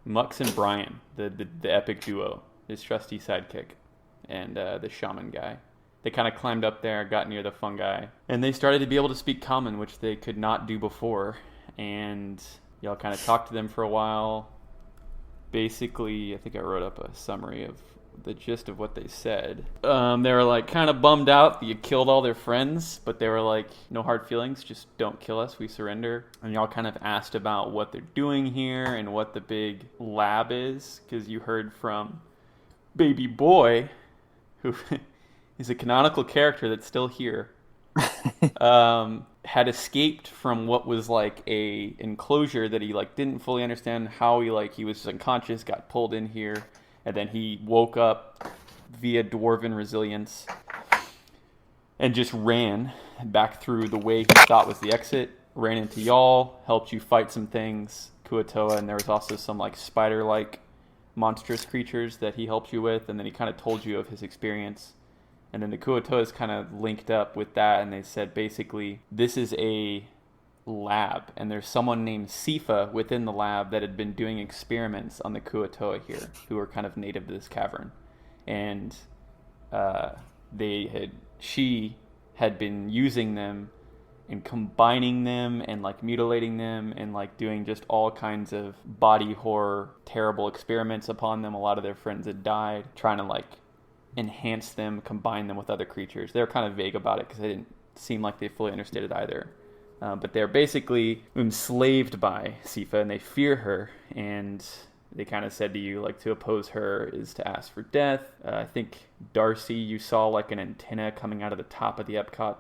Mux and Brian, the epic duo, his trusty sidekick, and the shaman guy. They kind of climbed up there, got near the fungi, and they started to be able to speak common, which they could not do before. And y'all kind of talked to them for a while. Basically, I think I wrote up a summary of the gist of what they said. They were like kind of bummed out that you killed all their friends, but they were like, no hard feelings, just don't kill us, we surrender. And y'all kind of asked about what they're doing here and what the big lab is, because you heard from Baby Boy, who is a canonical character that's still here, had escaped from what was like a enclosure that he like didn't fully understand how he was unconscious, got pulled in here, and then he woke up via dwarven resilience and just ran back through the way he thought was the exit, ran into y'all, helped you fight some things, Kuatoa, and there was also some like spider-like monstrous creatures that he helped you with, and then he kind of told you of his experience. And then the Kuatoas kind of linked up with that, and they said basically this is a lab, and there's someone named Sifa within the lab that had been doing experiments on the Kuatoa here, who are kind of native to this cavern, and she had been using them and combining them and like mutilating them and like doing just all kinds of body horror, terrible experiments upon them. A lot of their friends had died, trying to like enhance them, combine them with other creatures. They were kind of vague about it because they didn't seem like they fully understood it either. But they're basically enslaved by Sifa, and they fear her, and they kind of said to you, like, to oppose her is to ask for death. I think, Darcy, you saw, like, an antenna coming out of the top of the Epcot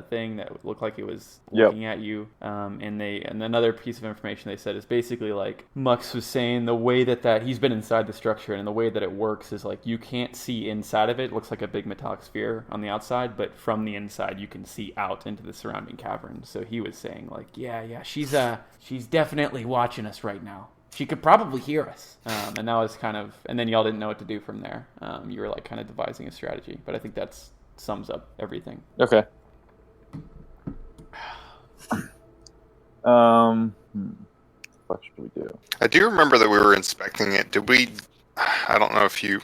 thing that looked like it was looking at you. And another piece of information they said is basically, like, Mux was saying the way that he's been inside the structure, and the way that it works is, like, you can't see inside of it. It looks like a big metallic sphere on the outside, but from the inside you can see out into the surrounding cavern. So he was saying, like, yeah, she's definitely watching us right now. She could probably hear us. And that was kind of, and then y'all didn't know what to do from there. You were like kind of devising a strategy, but I think that sums up everything. Okay. What should we do? I do remember that we were inspecting it. Did we? I don't know if you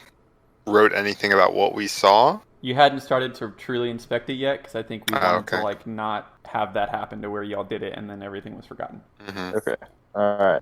wrote anything about what we saw. You hadn't started to truly inspect it yet, because I think we wanted okay. to like not have that happen to where y'all did it and then everything was forgotten. Mm-hmm. Okay. All right.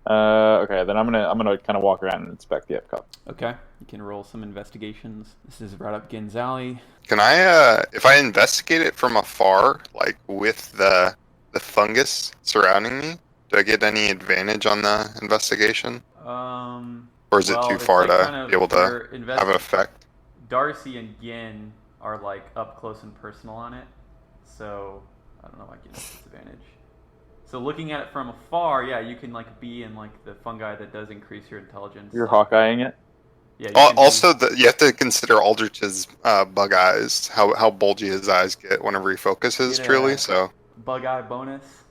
Okay. Then I'm gonna kind of walk around and inspect the Epcot. Okay. You can roll some investigations. This is right up Gin's alley. Can I, if I investigate it from afar, like with the fungus surrounding me, do I get any advantage on the investigation? Or is it too far to be able to have an effect? Darcy and Gin are like up close and personal on it, so I don't know if I get disadvantage. So looking at it from afar, yeah, you can like be in like the fungi that does increase your intelligence. You're Hawkeyeing it? Yeah. Also, you have to consider Aldrich's bug eyes, how bulgy his eyes get whenever he focuses, truly. So bug eye bonus.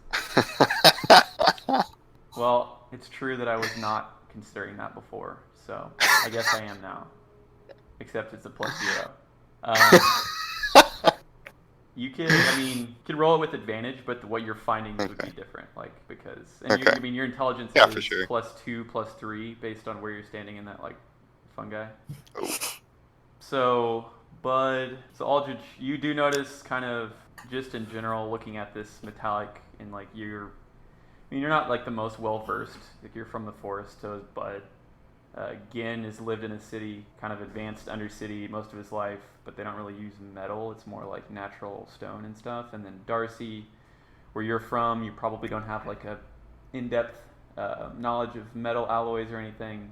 Well, it's true that I was not considering that before, so I guess I am now. Except it's a +0. You can roll it with advantage, but what you're finding would be different, like because your intelligence is for sure. +2, +3 based on where you're standing in that like fungi. Oh. So Aldrich, you do notice kind of just in general looking at this metallic and like you're not like the most well versed. Like you're from the forest, so is Bud. Gin has lived in a city, kind of advanced undercity most of his life, but they don't really use metal. It's more like natural stone and stuff. And then Darcy, where you're from, you probably don't have like a in-depth knowledge of metal alloys or anything.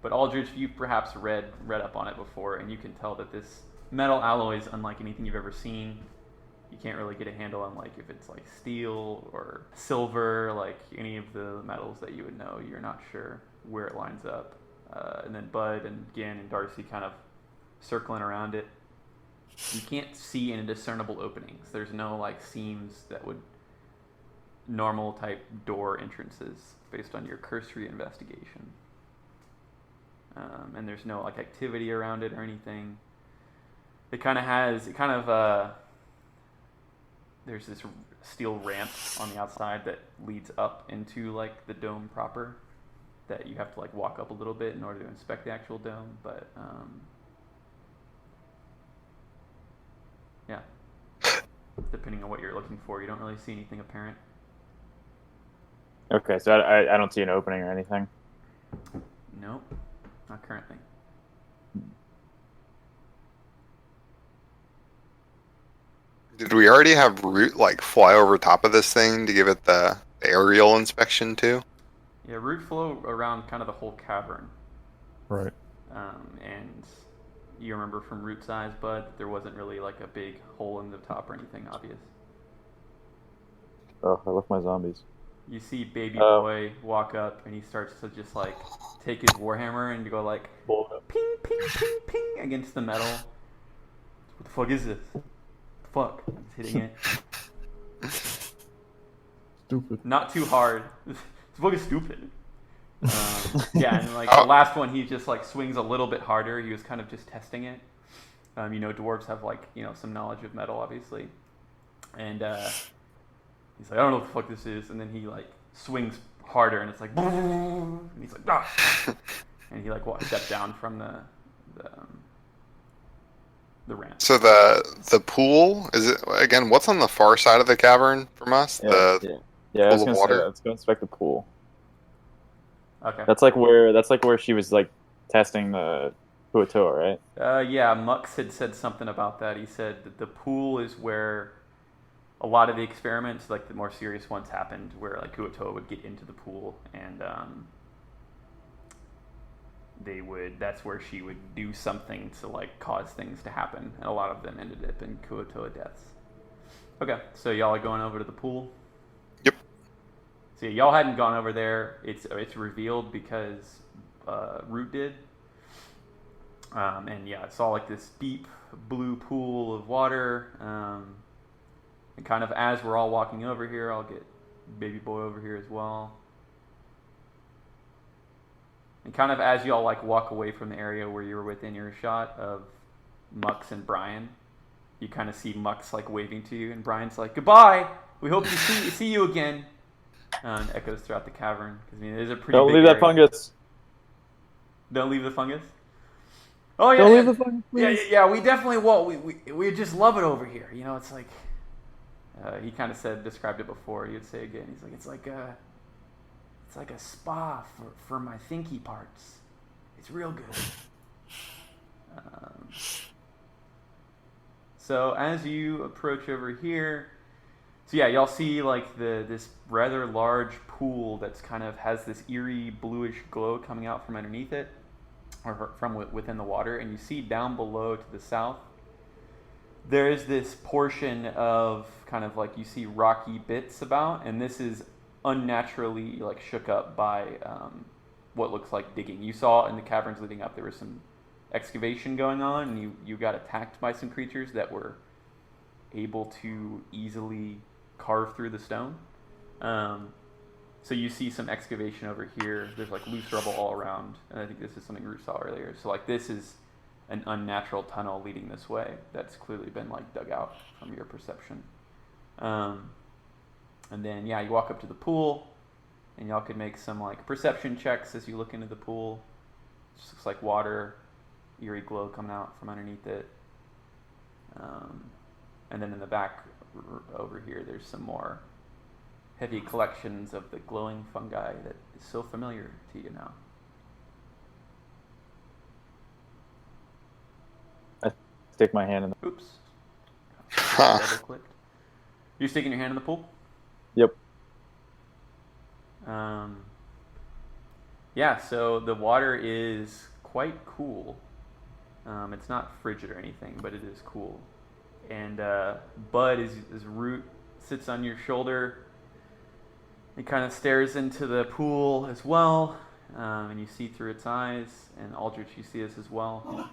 But Aldrich, you've perhaps read up on it before, and you can tell that this metal alloy is unlike anything you've ever seen. You can't really get a handle on like if it's like steel or silver, like any of the metals that you would know. You're not sure where it lines up. And then Bud and Gin and Darcy kind of circling around it. You can't see any discernible openings. There's no like seams that would normal type door entrances based on your cursory investigation. And there's no like activity around it or anything. There's this steel ramp on the outside that leads up into like the dome proper. that you have to like walk up a little bit in order to inspect the actual dome, but yeah, depending on what you're looking for, you don't really see anything apparent. Okay, so I don't see an opening or anything. Nope, not currently. Did we already have Root like fly over top of this thing to give it the aerial inspection too? Yeah, Root flew around kind of the whole cavern. Right. And you remember from Root's eyes, Bud, there wasn't really like a big hole in the top or anything obvious. Oh, I left my zombies. You see Baby Boy walk up and he starts to just like take his warhammer and go like ping, ping, ping, ping against the metal. What the fuck is this? What the fuck? He's hitting it. Stupid. Not too hard. This book is stupid. Yeah, and like the last one, he just like swings a little bit harder. He was kind of just testing it. Dwarves have like some knowledge of metal, obviously, and he's like, I don't know what the fuck this is, and then he like swings harder, and it's like, and he's like, ah, and he like steps down from the ramp. So the pool is it again? What's on the far side of the cavern from us? Yeah, The I was pool gonna of water? say, let's go inspect the pool. Okay. That's like where she was like testing the Kuatoa, right? Yeah, Mux had said something about that. He said that the pool is where a lot of the experiments, like the more serious ones, happened, where like Kuatoa would get into the pool and that's where she would do something to like cause things to happen, and a lot of them ended up in Kuatoa deaths. Okay, so y'all are going over to the pool. Yep. So yeah, y'all hadn't gone over there. It's revealed because Root did. And yeah, it's all like this deep blue pool of water. And kind of as we're all walking over here, I'll get Baby Boy over here as well. And kind of as y'all like walk away from the area where you were within earshot of Mux and Brian, you kind of see Mux like waving to you, and Brian's like, "Goodbye. We hope to see you again." And echoes throughout the cavern because it is a pretty. Don't big leave that area. fungus. Don't leave the fungus. Oh yeah, Don't leave the fungus, yeah, please. yeah. We definitely won't. We just love it over here. It's like he kind of described it before. He'd say again. He's like, it's like a spa for my thinky parts. It's real good. So as you approach over here, so yeah, y'all see like this rather large pool that's kind of has this eerie bluish glow coming out from underneath it, or from within the water, and you see down below to the south, there is this portion of kind of like you see rocky bits about, and this is unnaturally like shook up by what looks like digging. You saw in the caverns leading up there was some excavation going on, and you got attacked by some creatures that were able to easily carve through the stone. So you see some excavation over here. There's like loose rubble all around, and I think this is something Root saw earlier. So like this is an unnatural tunnel leading this way that's clearly been like dug out from your perception. And then yeah, you walk up to the pool, and y'all could make some like perception checks as you look into the pool. It just looks like water, eerie glow coming out from underneath it. And then in the back over here, there's some more heavy collections of the glowing fungi that is so familiar to you now. I stick my hand in the... Oops. Double clicked. You're sticking your hand in the pool? Yep. Yeah, so the water is quite cool. It's not frigid or anything, but it is cool. And Bud, his Root sits on your shoulder. It kind of stares into the pool as well, and you see through its eyes. And Aldrich, you see this as well.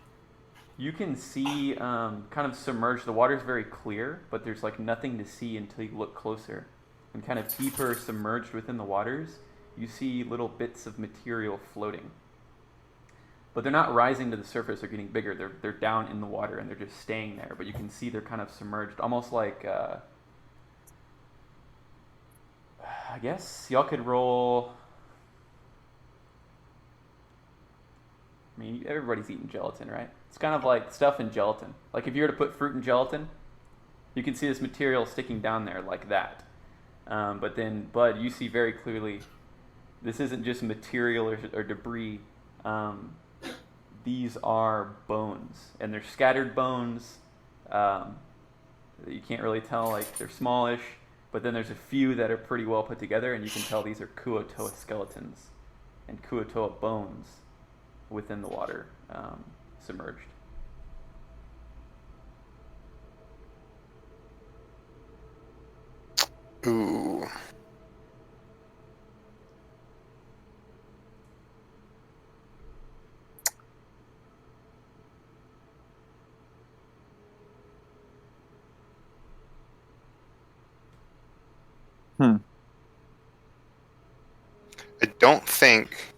You can see kind of submerged. The water's very clear, but there's like nothing to see until you look closer. And kind of deeper submerged within the waters, you see little bits of material floating. But they're not rising to the surface or getting bigger. They're down in the water, and they're just staying there. But you can see they're kind of submerged, almost like, I guess y'all could roll everybody's eating gelatin, right? It's kind of like stuff in gelatin. Like if you were to put fruit in gelatin, you can see this material sticking down there like that. But then, Bud, you see very clearly this isn't just material or debris. These are bones, and they're scattered bones. You can't really tell, like they're smallish, but then there's a few that are pretty well put together, and you can tell these are Kuo-toa skeletons and Kuo-toa bones within the water, submerged. Ooh. I don't think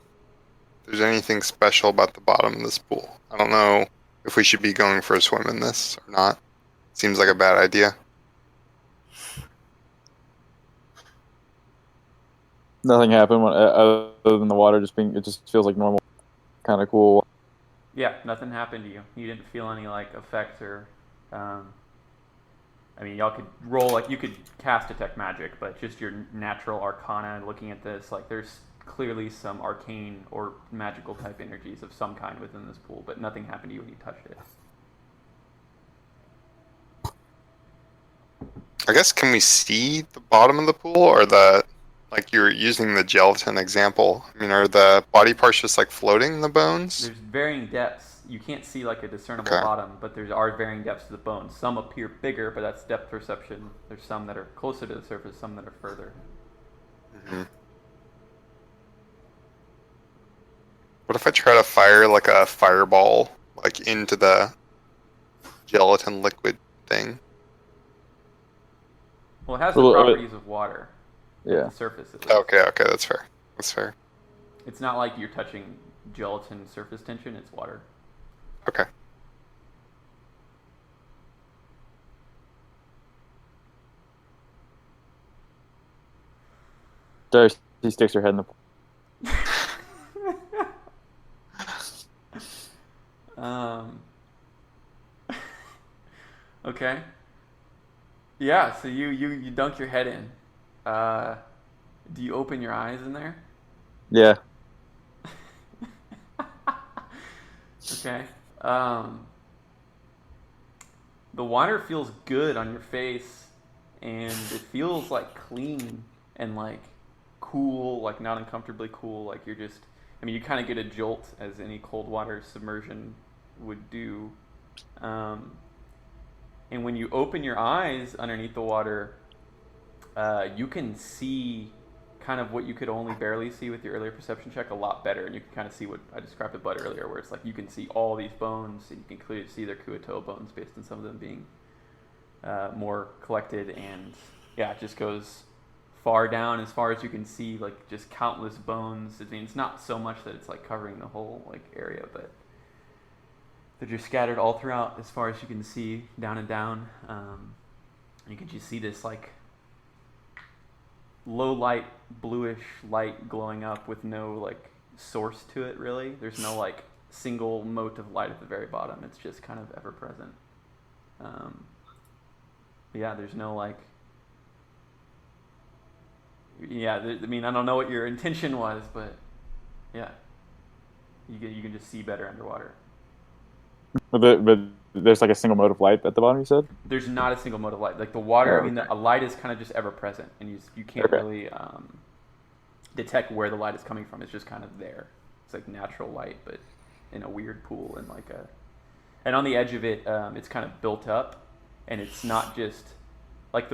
there's anything special about the bottom of this pool. I don't know if we should be going for a swim in this or not. Seems like a bad idea. Nothing happened other than the water just being. It just feels like normal, kind of cool. Yeah, nothing happened to you. You didn't feel any like effects or. I mean, y'all could roll like you could cast detect magic, but just your natural arcana and looking at this, like there's clearly some arcane or magical type energies of some kind within this pool, but nothing happened to you when you touched it. I guess, can we see the bottom of the pool, or like you're using the gelatin example? I mean, are the body parts just like floating in the bones? There's varying depths. You can't see like a discernible Okay. bottom, but there are varying depths to the bones. Some appear bigger, but that's depth perception. There's some that are closer to the surface, some that are further. Mm-hmm. What if I try to fire like a fireball like into the gelatin liquid thing? Well, it has the Well, properties of water. Yeah. The surface at least. Okay, that's fair. That's fair. It's not like you're touching gelatin surface tension, it's water. Okay. Darcy sticks her head in the pool. Okay. Yeah, so you dunk your head in. Do you open your eyes in there? Yeah. Okay. The water feels good on your face, and it feels like clean and like cool, like not uncomfortably cool. Like you're just, I mean, you kind of get a jolt as any cold water submersion would do. And when you open your eyes underneath the water, you can see kind of what you could only barely see with your earlier perception check a lot better, and you can kind of see what I described to Bud earlier, where it's like you can see all these bones, and you can clearly see their Kuo-toa bones based on some of them being more collected, and yeah, it just goes far down as far as you can see, like just countless bones. I mean, it's not so much that it's like covering the whole like area, but they're just scattered all throughout as far as you can see, down and down. And you can just see this like low light, bluish light glowing up with no like source to it really. There's no like single mote of light at the very bottom. It's just kind of ever present. Yeah, there's no like. Yeah, I mean, I don't know what your intention was, but yeah, you can just see better underwater. But there's like a single mode of light at the bottom, you said? There's not a single mode of light. Like the water, Oh, I mean, okay. a light is kind of just ever present, and you can't Okay. really detect where the light is coming from. It's just kind of there. It's like natural light, but in a weird pool and like a. And on the edge of it, it's kind of built up, and it's not just like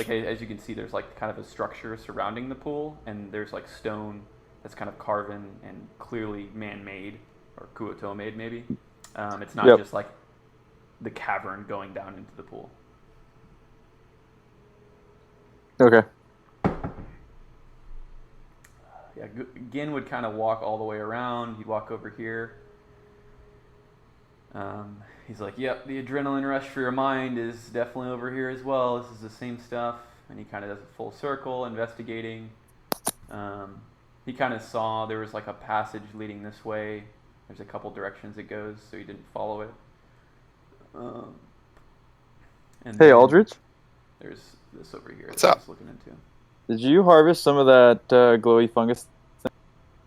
as you can see, there's like kind of a structure surrounding the pool, and there's like stone that's kind of carven and clearly man-made or Kuo-toa made maybe. It's not Yep. just like the cavern going down into the pool. Okay. Yeah, Gin would kind of walk all the way around. He'd walk over here. He's like, yep, the adrenaline rush for your mind is definitely over here as well. This is the same stuff. And he kind of does a full circle, investigating. He kind of saw there was like a passage leading this way. There's a couple directions it goes, so you didn't follow it. And Hey, then Aldrich, there's this over here What's that I up? was looking into. did you harvest some of that glowy fungus thing?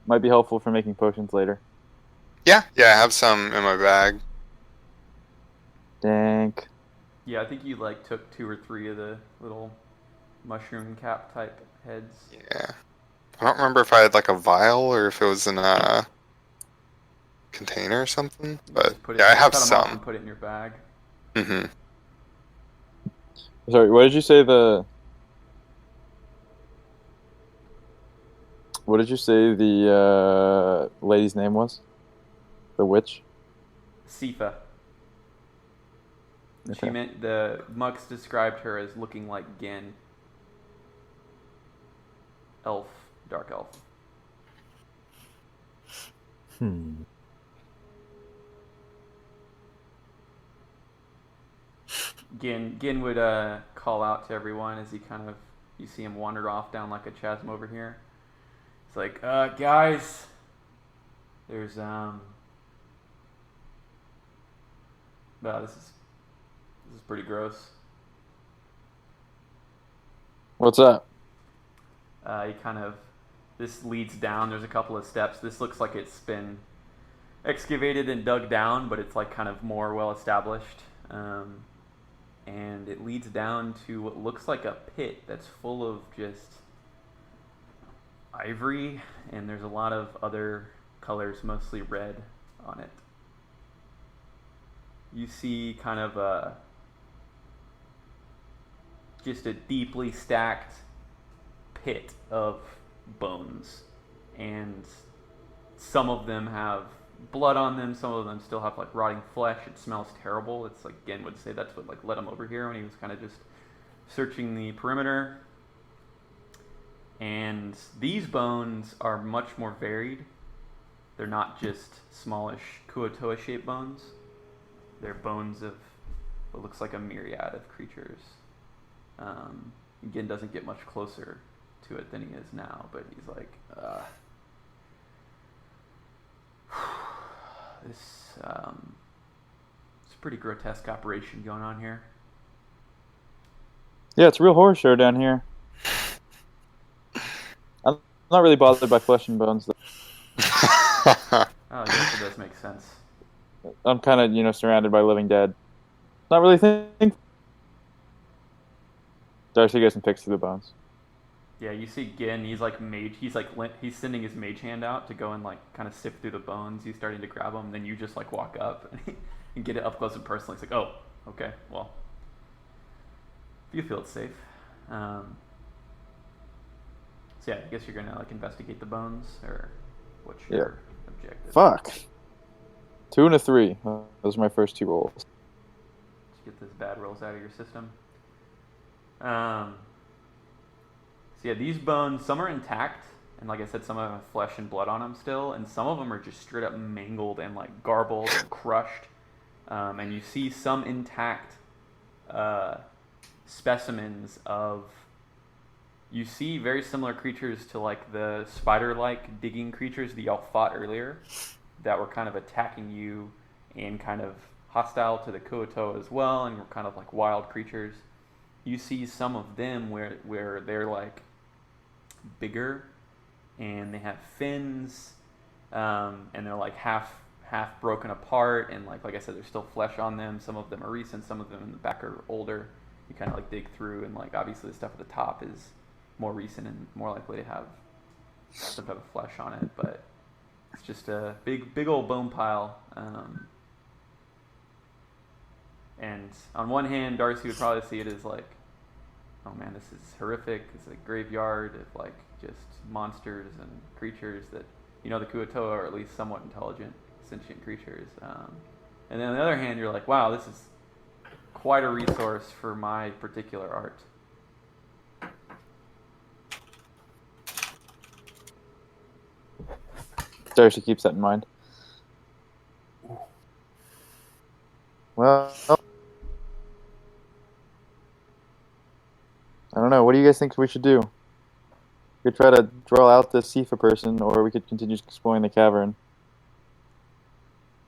Might be helpful for making potions later. Yeah, I have some in my bag. Dank. Yeah, I think you like took 2 or 3 of the little mushroom cap type heads. Yeah. I don't remember if I had like a vial or if it was in a container or something, You but just put it, yeah, I just have cut them off some. and put it in your bag. Mm-hmm. Sorry, what did you say the lady's name was? The witch? Sifa. She Okay. meant the Mux described her as looking like Gin. Elf, dark elf. Gin would call out to everyone as he kind of, you see him wander off down like a chasm over here. It's like, guys, there's wow, this is pretty gross. What's up? He kind of, this leads down. There's a couple of steps. This looks like it's been excavated and dug down, but it's like kind of more well established. And it leads down to what looks like a pit that's full of just ivory, and there's a lot of other colors, mostly red, on it. You see kind of just a deeply stacked pit of bones, and some of them have blood on them, some of them still have like rotting flesh. It smells terrible. It's like Gen would say that's what like led him over here when he was kind of just searching the perimeter. And these bones are much more varied. They're not just smallish Kuotoa shaped bones. They're bones of what looks like a myriad of creatures. Gen doesn't get much closer to it than he is now, but he's like, it's a pretty grotesque operation going on here. Yeah, it's a real horror show down here. I'm not really bothered by flesh and bones, though. Oh, yes, it does make sense. I'm kind of, surrounded by living dead. Not really thinking. Darcy goes and picks through the bones. Yeah, you see Gin, he's sending his mage hand out to go and like kind of sift through the bones. He's starting to grab them, then you just like walk up and get it up close and personal. It's like, oh, okay, well, if you feel it's safe. So yeah, I guess you're gonna like investigate the bones, or what's your objective? Fuck. 2 and a 3. Those are my first 2 rolls. Let's get those bad rolls out of your system. So yeah, these bones, some are intact, and like I said, some of them have flesh and blood on them still, and some of them are just straight up mangled and like garbled and crushed. And you see some intact specimens of, you see very similar creatures to like the spider-like digging creatures that y'all fought earlier that were kind of attacking you and kind of hostile to the Kuotoa as well, and were kind of like wild creatures. You see some of them where they're like bigger and they have fins, and they're like half broken apart, and like I said, there's still flesh on them. Some of them are recent, some of them in the back are older. You kind of like dig through, and like obviously the stuff at the top is more recent and more likely to have some type of flesh on it, but it's just a big old bone pile. And on one hand, Darcy would probably see it as like, oh man, this is horrific. It's a graveyard of like just monsters and creatures that, the Kuotoa are at least somewhat intelligent, sentient creatures. And then on the other hand, you're like, wow, this is quite a resource for my particular art. Darcy keeps that in mind. Well, I don't know. What do you guys think we should do? We could try to draw out the Sifa person, or we could continue exploring the cavern.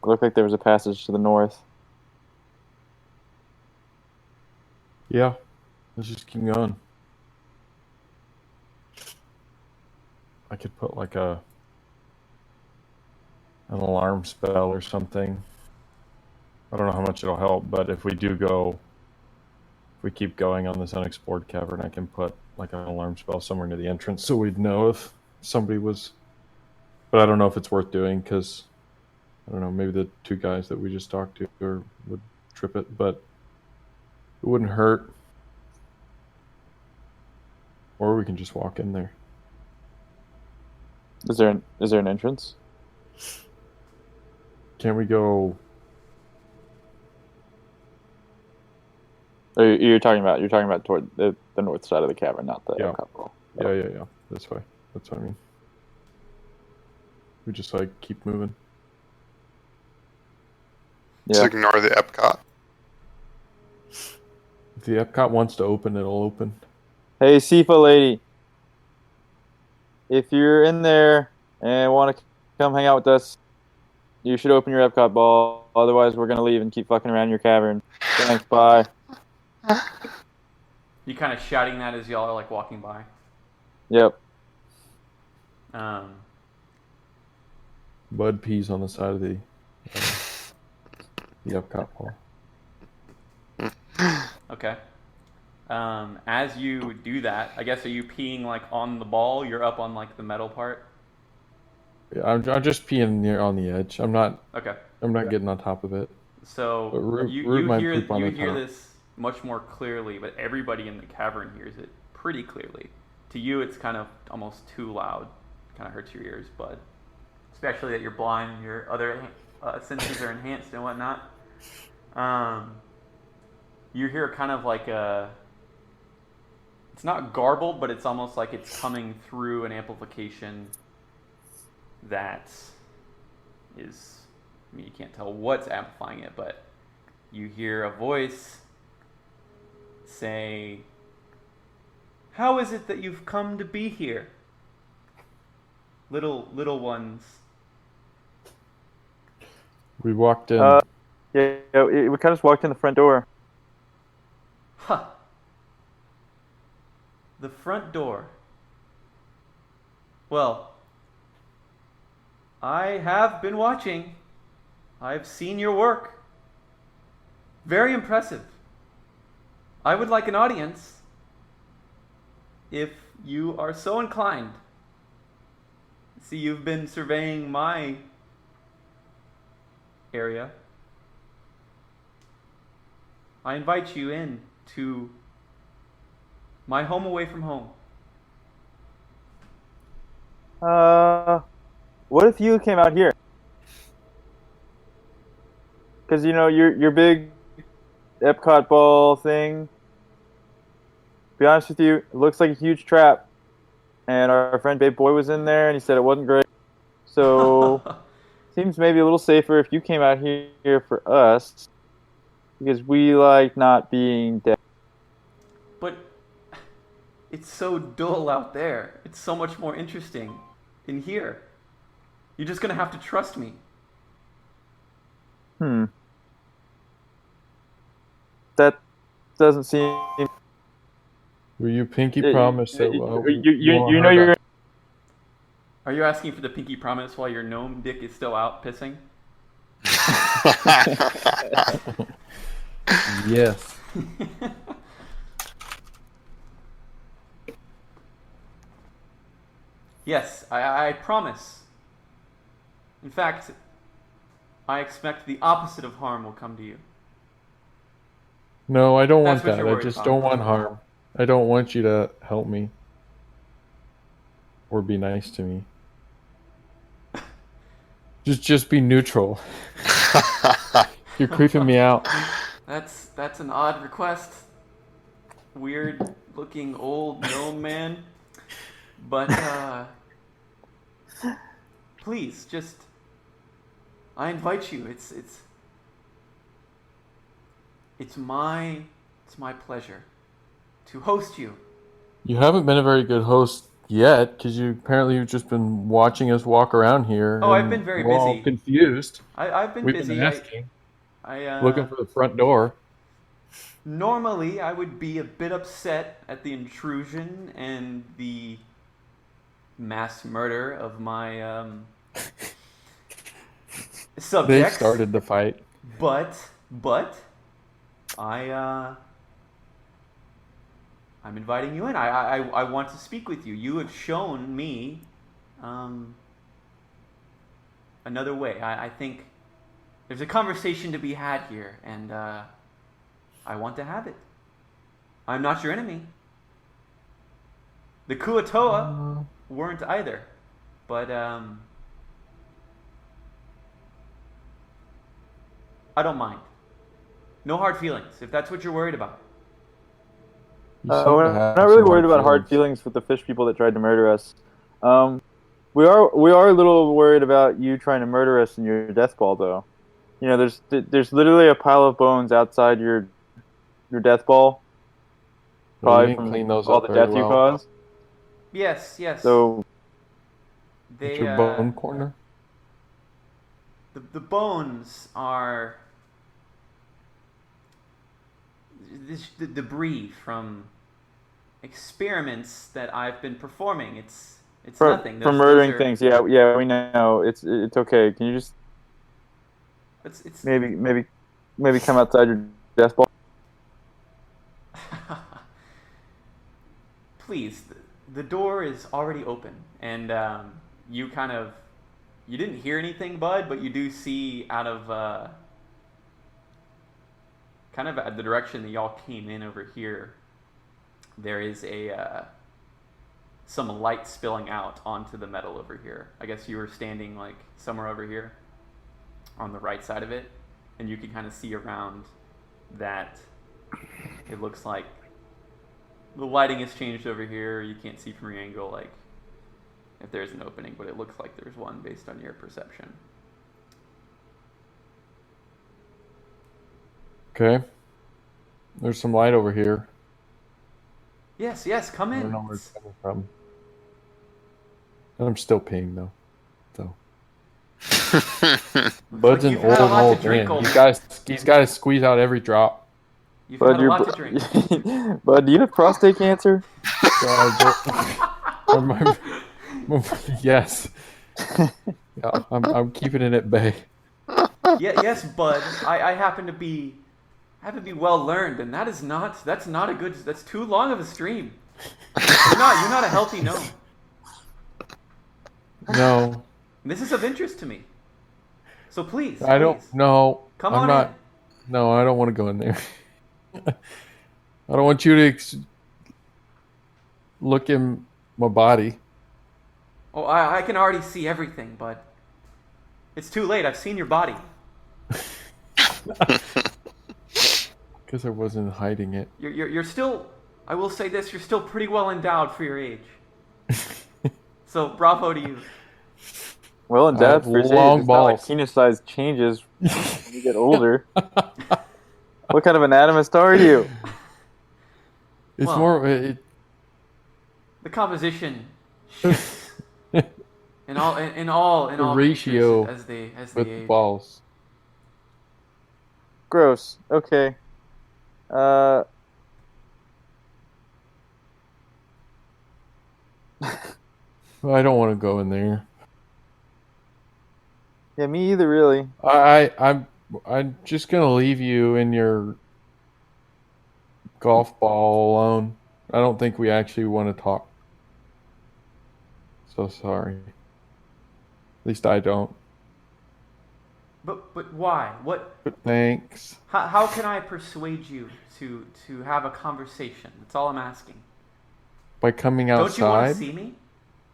looked like there was a passage to the north. Yeah. Let's just keep going. I could put like an alarm spell or something. I don't know how much it'll help, but if we keep going on this unexplored cavern, I can put like an alarm spell somewhere near the entrance so we'd know if somebody was. But I don't know if it's worth doing because I don't know. Maybe the two guys that we just talked to would trip it, but it wouldn't hurt. Or we can just walk in there. Is there an entrance? Can't we go? Or you're talking about toward the north side of the cavern, not the capital. Yeah. This way. That's what I mean. We just like keep moving. Just ignore the Epcot. If the Epcot wants to open, it'll open. Hey, Sifa lady. If you're in there and want to come hang out with us, you should open your Epcot ball. Otherwise, we're going to leave and keep fucking around your cavern. Thanks, bye. You kind of shouting that as y'all are like walking by. Yep. Bud peas on the side of the Epcot ball. Okay. As you do that, I guess, are you peeing like on the ball? You're up on like the metal part? Yeah, I'm just peeing near on the edge. I'm not getting on top of it. So you hear this much more clearly, but everybody in the cavern hears it pretty clearly. To you, it's kind of almost too loud. Kind of hurts your ears, bud. Especially that you're blind and your other senses are enhanced and whatnot. You hear kind of like it's not garbled, but it's almost like it's coming through an amplification that is, I mean, you can't tell what's amplifying it, but you hear a voice say, "How is it that you've come to be here? Little ones." We walked in. We kind of just walked in the front door. Huh. The front door. Well, I have been watching. I've seen your work. Very impressive. I would like an audience, if you are so inclined. See, you've been surveying my area. I invite you in to my home away from home. What if you came out here? Because your big Epcot ball thing. To be honest with you, it looks like a huge trap. And our friend Babe Boy was in there, and he said it wasn't great. So seems maybe a little safer if you came out here for us, because we like not being dead. But it's so dull out there. It's so much more interesting in here. You're just gonna have to trust me. That doesn't seem. Will you pinky promise that you know you're. Are you asking for the pinky promise while your gnome dick is still out pissing? Yes. Yes, I promise. In fact, I expect the opposite of harm will come to you. No, I don't That's want what that. you're I worried just about. don't want harm. I don't want you to help me. Or be nice to me. Just be neutral. You're creeping me out. That's an odd request. Weird looking old gnome man. But please, just I invite you. It's my pleasure to host you. You haven't been a very good host yet, because you've just been watching us walk around here. Oh, and I've been very we're all busy. confused. I've been We've been busy. asking, I looking for the front door. Normally I would be a bit upset at the intrusion and the mass murder of my They subjects. started the fight. But I'm inviting you in. I want to speak with you. You have shown me another way. I think there's a conversation to be had here, and I want to have it. I'm not your enemy. The Kuatoa weren't either, but I don't mind. No hard feelings, if that's what you're worried about. We're not really worried about hard feelings with the fish people that tried to murder us. We are a little worried about you trying to murder us in your death ball, though. You know, there's literally a pile of bones outside your death ball, probably from clean those all up the very death you well. caused. Yes. So They, your bone corner. The bones are the debris from experiments that I've been performing. It's nothing. From murdering things. Yeah, we know. It's okay. Can you just it's maybe come outside your death ball? Please, the door is already open, and you didn't hear anything, Bud, but you do see out of kind of at the direction that y'all came in over here, there is some light spilling out onto the metal over here. I guess you were standing like somewhere over here on the right side of it, and you can kind of see around that. It looks like the lighting has changed over here. You can't see from your angle like if there's an opening, but it looks like there's one based on your perception. Okay. There's some light over here. Yes, come in. I don't know where it's coming from. I'm still peeing though. So Bud's an old man. He's got to squeeze out every drop. You've had a lot to drink. Bud, do you have prostate cancer? Yes. Yeah, I'm keeping it at bay. Yes, Bud. I happen to be well learned, and that's too long of a stream. You're not a healthy gnome. No. This is of interest to me. So please. I don't know. Come on in. No, I don't want to go in there. I don't want you to look in my body. Oh, I can already see everything, Bud. It's too late. I've seen your body. Because I wasn't hiding it. You're still. I will say this. You're still pretty well endowed for your age. So bravo to you. Well endowed for his age. Long It's balls. not like penis-sized changes when you get older. What kind of anatomist are you? It's Well, more. The composition shifts in all ratio as they with age. balls. Gross. Okay. I don't want to go in there. Yeah, me either, really. I'm just gonna leave you in your golf ball alone. I don't think we actually want to talk. So sorry. At least I don't. But why? What? But thanks. How can I persuade you to have a conversation? That's all I'm asking. By coming outside. Don't you want to see me?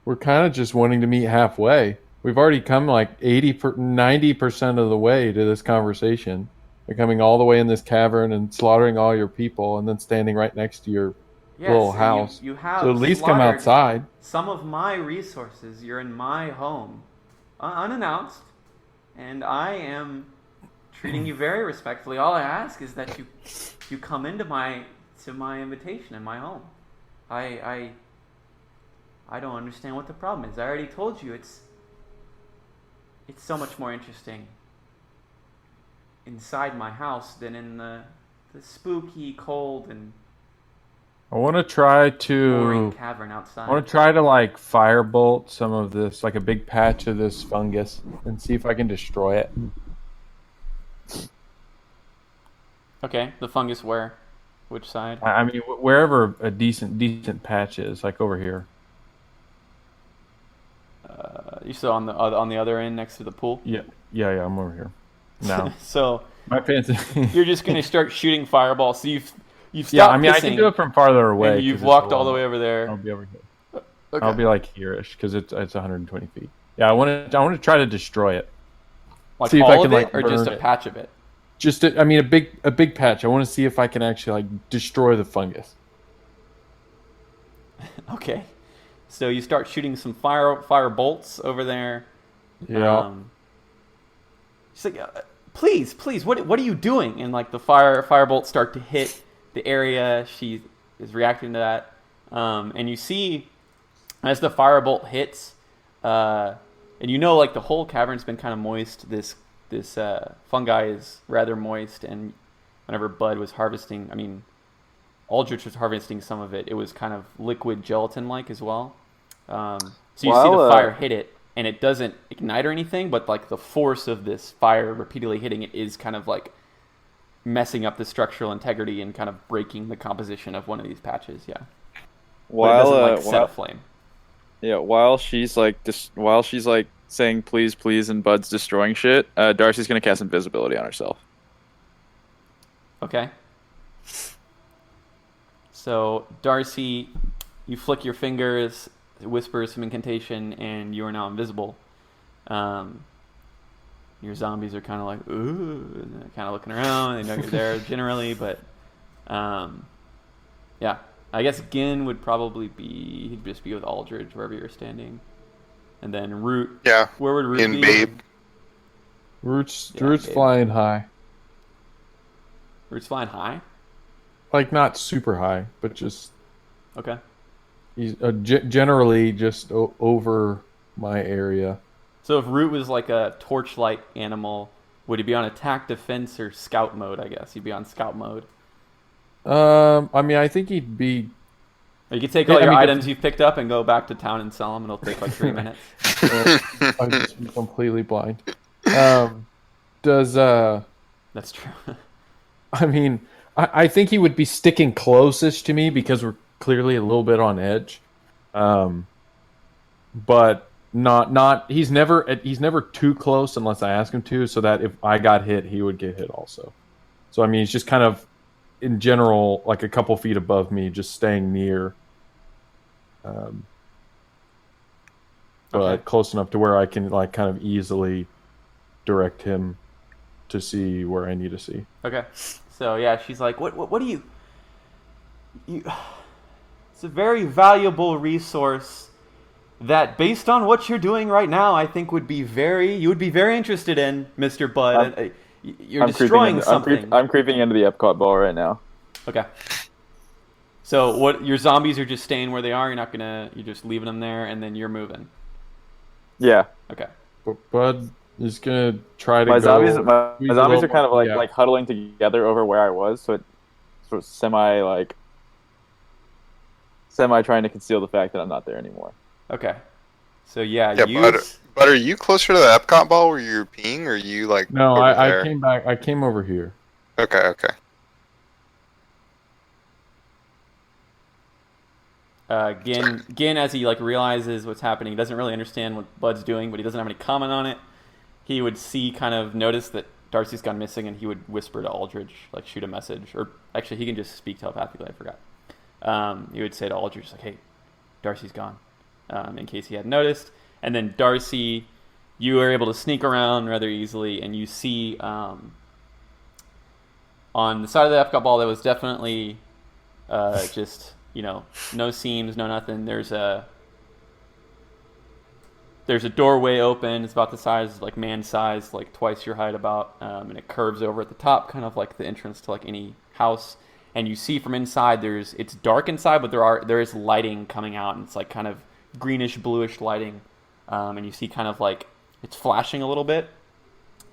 We're kind of just wanting to meet halfway. We've already come like 90% of the way to this conversation. By coming all the way in this cavern and slaughtering all your people and then standing right next to your little house. You have so at least come outside. Some of my resources. You're in my home. Unannounced. And I am treating you very respectfully. All I ask is that you come into my invitation in my home. I don't understand what the problem is. I already told you it's so much more interesting inside my house than in the spooky, cold, and I want to try boring to. cavern outside. I want to try to like firebolt some of this, like a big patch of this fungus, and see if I can destroy it. Okay, the fungus where? Which side? I mean, wherever a decent patch is, like over here. You still on the other end next to the pool? Yeah, I'm over here. Now, So my fancy. you're just gonna start shooting fireballs. So you've stopped Yeah, I mean, I pissing, can do it from farther away. and you've 'cause it's walked a all the long- way over there. I'll be over here. Okay. I'll be like here-ish because it's 120 feet. Yeah, I want to try to destroy it. Like see if all I of can, it, like, or just a burn it. patch of it. I mean, a big patch. I want to see if I can actually like destroy the fungus. Okay. So you start shooting some fire bolts over there. Yeah. She's like, please, what are you doing? And like the fire bolts start to hit the area. She is reacting to that, and you see as the firebolt hits, and you know like the whole cavern's been kind of moist. This fungi is rather moist, and whenever Bud was harvesting, I mean, Aldrich was harvesting some of it. It was kind of liquid gelatin-like as well. So you see the fire hit it, and it doesn't ignite or anything, but like the force of this fire repeatedly hitting it is kind of like messing up the structural integrity and kind of breaking the composition of one of these patches. Yeah. But it doesn't like set aflame. Yeah, while she's like saying please and Bud's destroying shit, Darcy's gonna cast invisibility on herself. Okay. So Darcy, you flick your fingers, whisper some incantation, and you are now invisible. Your zombies are kind of like, ooh, kind of looking around. They know you're there generally, but yeah. I guess Gin would probably he'd just be with Aldridge wherever you're standing. And then Root. Yeah. Where would Root be? In Babe. Root's Babe. flying high. Root's flying high? Like not super high, but just Okay. he's generally just over my area. So if Root was like a torchlight animal, would he be on attack, defense, or scout mode, I guess? He'd be on scout mode. I mean, I think he'd be. Or you could take all your items you've picked up and go back to town and sell them. It'll take like 3 minutes. I'd just be completely blind. Does That's true. I mean, I think he would be sticking closest to me because we're clearly a little bit on edge. But not he's never too close unless I ask him to, so that if I got hit, he would get hit also. So I mean, he's just kind of in general like a couple feet above me, just staying near. But close enough to where I can like kind of easily direct him to see where I need to see. Okay. So yeah, she's like, what do you it's a very valuable resource that, based on what you're doing right now, I think you would be very interested in, Mr. Bud. You're destroying something. I'm creeping into the Epcot ball right now. Okay. So what? Your zombies are just staying where they are. You're just leaving them there, and then you're moving. Yeah. Okay. But Bud is gonna try to My go. zombies are kind of like yeah. like huddling together over where I was, so it's sort of semi trying to conceal the fact that I'm not there anymore. Okay. So yeah, Yeah, but are you closer to the Epcot ball where you're peeing, or are you like? No, over I there? came back. I came over here. Okay. Gin, as he like realizes what's happening, he doesn't really understand what Bud's doing, but he doesn't have any comment on it. He would notice that Darcy's gone missing, and he would whisper to Aldridge, like shoot a message, or actually he can just speak telepathically. I forgot. He would say to Aldridge, like, "Hey, Darcy's gone," in case he hadn't noticed. And then Darcy, you are able to sneak around rather easily, and you see on the side of the Epcot ball that was definitely just. No seams, no nothing. There's a doorway open. It's about the size, like man-sized, like twice your height about, and it curves over at the top, kind of like the entrance to like any house. And you see from inside, it's dark inside, but there is lighting coming out, and it's like kind of greenish bluish lighting, and you see kind of like it's flashing a little bit.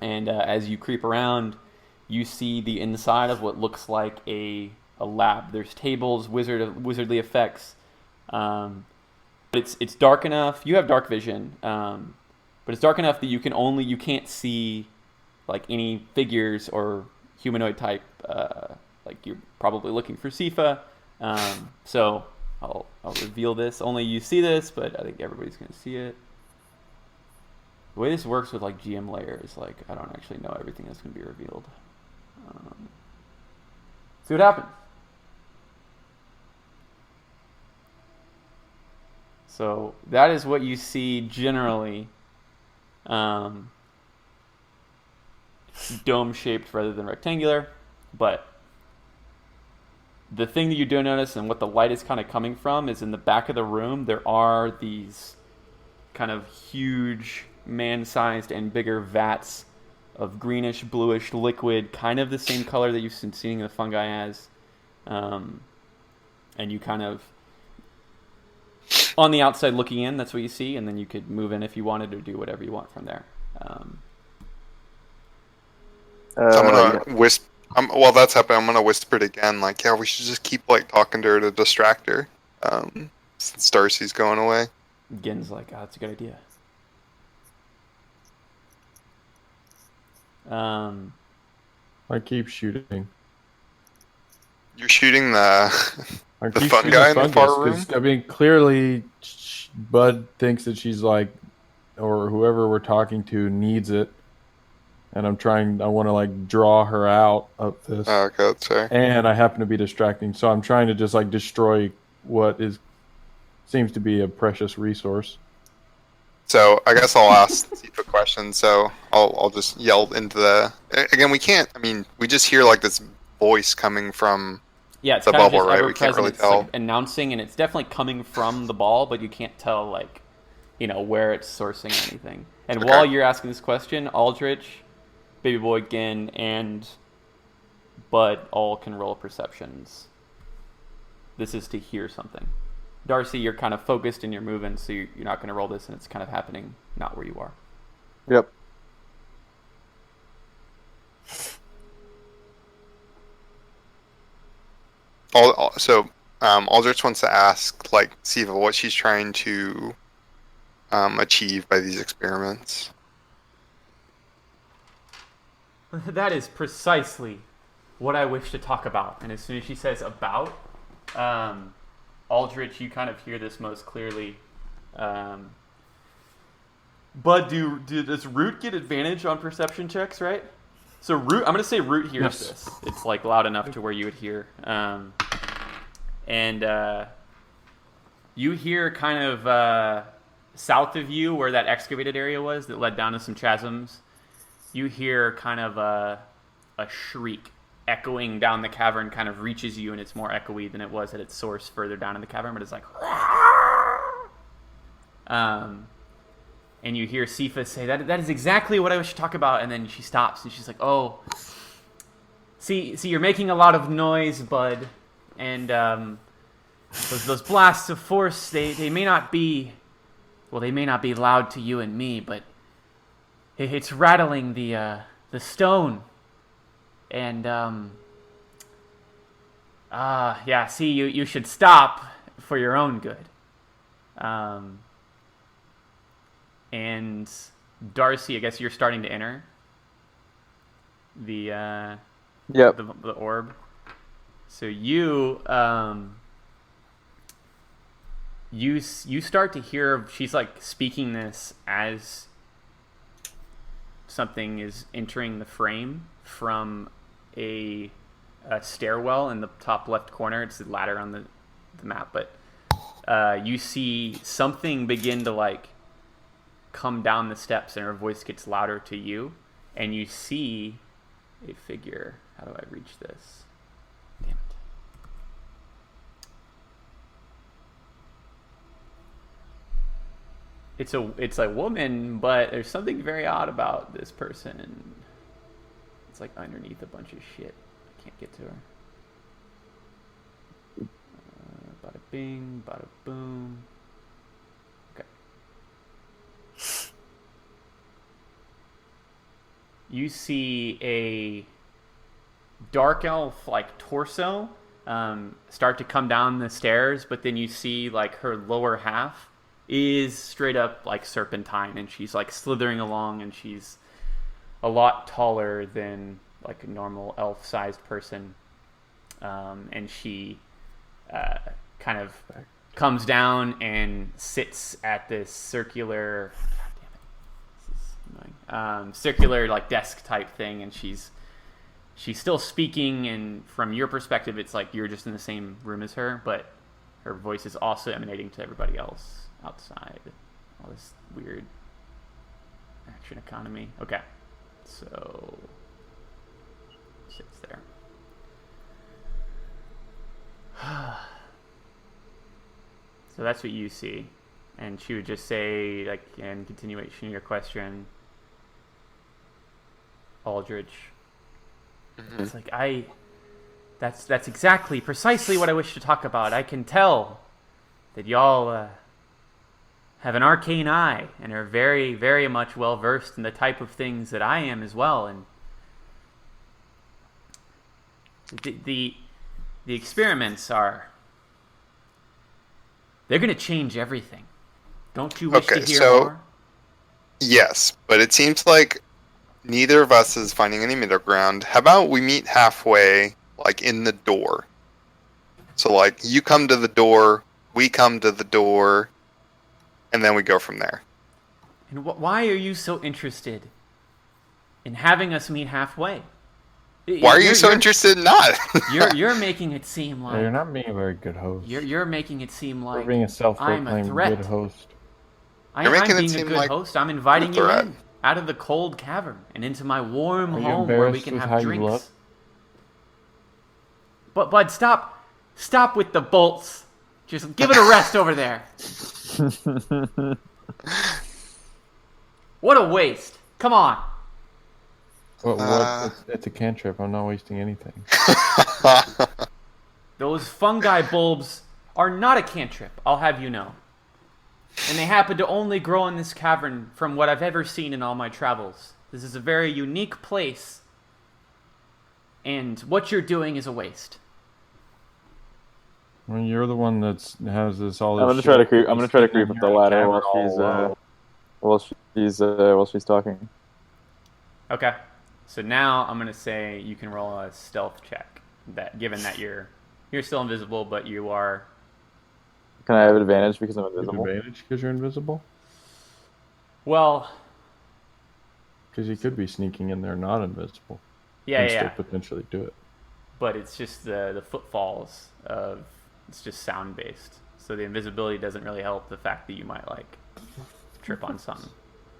And as you creep around, you see the inside of what looks like a lab. There's tables, wizardly effects. But it's dark enough. You have dark vision, but it's dark enough that you can't see like any figures or humanoid type. Like you're probably looking for Sifa. So I'll reveal this. Only you see this, but I think everybody's gonna see it. The way this works with like GM layer is like I don't actually know everything that's gonna be revealed. See what happens. So that is what you see generally. Dome shaped rather than rectangular, but the thing that you do notice and what the light is kind of coming from is in the back of the room there are these kind of huge man-sized and bigger vats of greenish bluish liquid, kind of the same color that you've been seeing the fungi as, and you kind of on the outside looking in, that's what you see, and then you could move in if you wanted or do whatever you want from there. So I'm gonna whisper. While that's happening, I'm gonna whisper it again. Like, yeah, we should just keep like talking to her to distract her. Since Darcy's going away. Gen's like, that's a good idea. I keep shooting. You're shooting the The fungi in the far room? I mean, clearly, Bud thinks that she's like, or whoever we're talking to needs it. And I want to like draw her out of this. Oh, okay, that's fair. And I happen to be distracting. So I'm trying to just like destroy what seems to be a precious resource. So I guess I'll ask Steve a question. So I'll just yell into the... Again, we can't... I mean, we just hear like this voice coming from it's the kind bubble, of just right? We can't really it's tell. like announcing, and it's definitely coming from the ball, but you can't tell like, where it's sourcing anything. And while you're asking this question, Aldrich, Baby Boy, Gen, and Bud all can roll perceptions. This is to hear something. Darcy, you're kind of focused and you're moving, so you're not going to roll this, and it's kind of happening not where you are. Yep. Aldrich wants to ask, like, Siva what she's trying to achieve by these experiments. That is precisely what I wish to talk about. And as soon as she says about, Aldrich, you kind of hear this most clearly. But does Root get advantage on perception checks, right? So Root, I'm going to say Root hears this. It's like loud enough to where you would hear. And you hear kind of south of you where that excavated area was that led down to some chasms. You hear kind of a shriek echoing down the cavern, kind of reaches you, and it's more echoey than it was at its source further down in the cavern, but it's like... and you hear Sifa say, that is exactly what I wish to talk about, and then she stops, and she's like, oh, see, you're making a lot of noise, Bud, and those blasts of force, they may not be loud to you and me, but it's rattling the stone, and see, you should stop for your own good. And Darcy, I guess you're starting to enter the the orb. So you start to hear she's like speaking this as something is entering the frame from a stairwell in the top left corner. It's the ladder on the map, but you see something begin to like come down the steps, and her voice gets louder to you, and you see a figure. How do I reach this? Damn it. It's a woman, but there's something very odd about this person. It's like underneath a bunch of shit. I can't get to her. Bada bing, bada boom. you see a dark elf like torso start to come down the stairs, but then you see like her lower half is straight up like serpentine, and she's like slithering along, and she's a lot taller than like a normal elf-sized person, and she kind of comes down and sits at this circular, circular like desk type thing, and she's still speaking, and from your perspective it's like you're just in the same room as her, but her voice is also emanating to everybody else outside. All this weird action economy. Okay, so sits there. So that's what you see, and she would just say, like, in continuation of your question, Aldrich. Mm-hmm. It's like that's exactly, precisely what I wish to talk about. I can tell that y'all have an arcane eye and are very, very much well versed in the type of things that I am as well, and the experiments are. They're going to change everything. Don't you wish to hear more? Yes, but it seems like neither of us is finding any middle ground. How about we meet halfway, like in the door? So, like, you come to the door, we come to the door, and then we go from there. And why are you so interested in having us meet halfway? Why are you so interested in not? You're making it seem like... You're not being a very good host. You're making it seem like you're being a self-proclaimed good host. I'm being a good host. I'm inviting you in out of the cold cavern and into my warm home where we can have drinks. But Bud, stop with the bolts. Just give it a rest over there. What a waste. Come on. What? It's a cantrip. I'm not wasting anything. Those fungi bulbs are not a cantrip, I'll have you know. And they happen to only grow in this cavern from what I've ever seen in all my travels. This is a very unique place, and what you're doing is a waste. Well, you're the one that has this all. I'm gonna try to creep up the ladder while she's talking. Okay. So now I'm gonna say you can roll a stealth check. That given that you're still invisible, but you are. Can I have advantage because I'm invisible? Advantage because you're invisible? Well. Because you could be sneaking in there not invisible. Yeah, and still potentially do it. But it's just the footfalls of it's just sound based, so the invisibility doesn't really help the fact that you might like trip on something.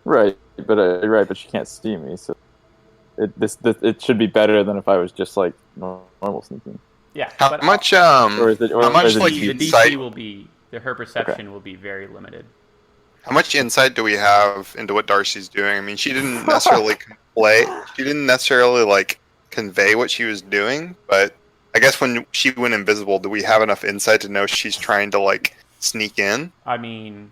Right, but she can't see me, so it should be better than if I was just like normal sneaking. Yeah. How much like the DC will be her perception will be very limited. How much insight do we have into what Darcy's doing? I mean, she didn't necessarily She didn't necessarily like convey what she was doing, but I guess when she went invisible, do we have enough insight to know she's trying to like sneak in? I mean,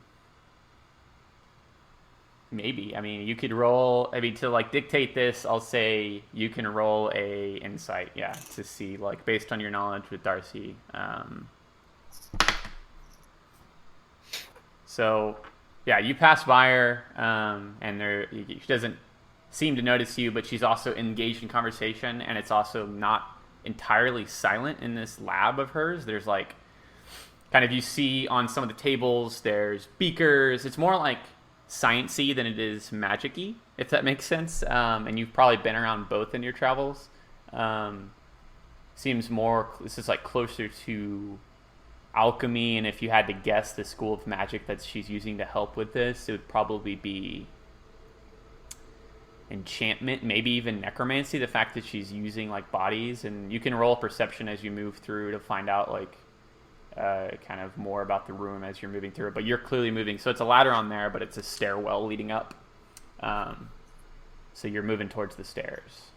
maybe. I mean, you could roll. I mean, to like dictate this, I'll say you can roll a insight, yeah, to see like based on your knowledge with Darcy. So, yeah, you pass by her, and she doesn't seem to notice you, but she's also engaged in conversation, and it's also not entirely silent in this lab of hers. There's like, kind of you see on some of the tables, there's beakers. It's more like science-y than it is magic-y, if that makes sense. And you've probably been around both in your travels. Seems more, this is like closer to alchemy, and if you had to guess the school of magic that she's using to help with this, it would probably be enchantment, maybe even necromancy, the fact that she's using like bodies. And you can roll perception as you move through to find out like kind of more about the room as you're moving through it. But you're clearly moving, so it's a ladder on there, but it's a stairwell leading up, so you're moving towards the stairs.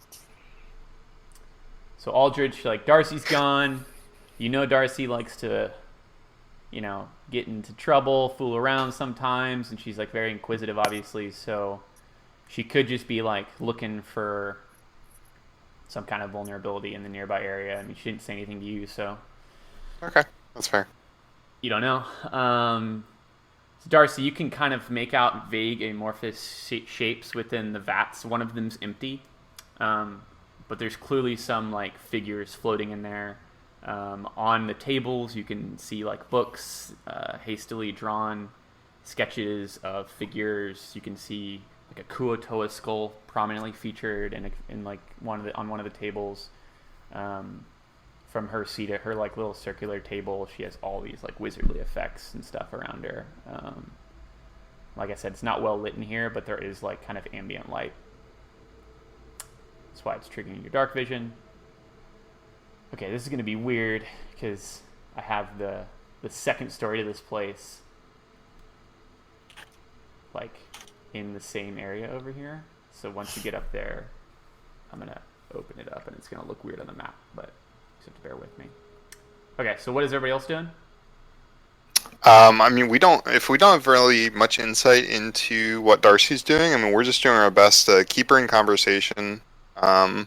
So Aldrich, like, Darcy's gone. You know Darcy likes to, get into trouble, fool around sometimes, and she's like very inquisitive, obviously. So She could just be like looking for some kind of vulnerability in the nearby area. I mean, she didn't say anything to you, so. Okay, that's fair. You don't know. So Darcy, you can kind of make out vague amorphous shapes within the vats. One of them's empty, but there's clearly some like figures floating in there. On the tables, you can see like books, hastily drawn sketches of figures. You can see like a Kuo-toa skull prominently featured in like on one of the tables. From her seat at her like little circular table, she has all these like wizardly effects and stuff around her. Like I said, it's not well lit in here, but there is like kind of ambient light. That's why it's triggering your dark vision. Okay, this is gonna be weird because I have the second story to this place like in the same area over here. So once you get up there, I'm gonna open it up and it's gonna look weird on the map, but you have to bear with me. Okay, so what is everybody else doing? I mean, if we don't have really much insight into what Darcy's doing, I mean, we're just doing our best to keep her in conversation. I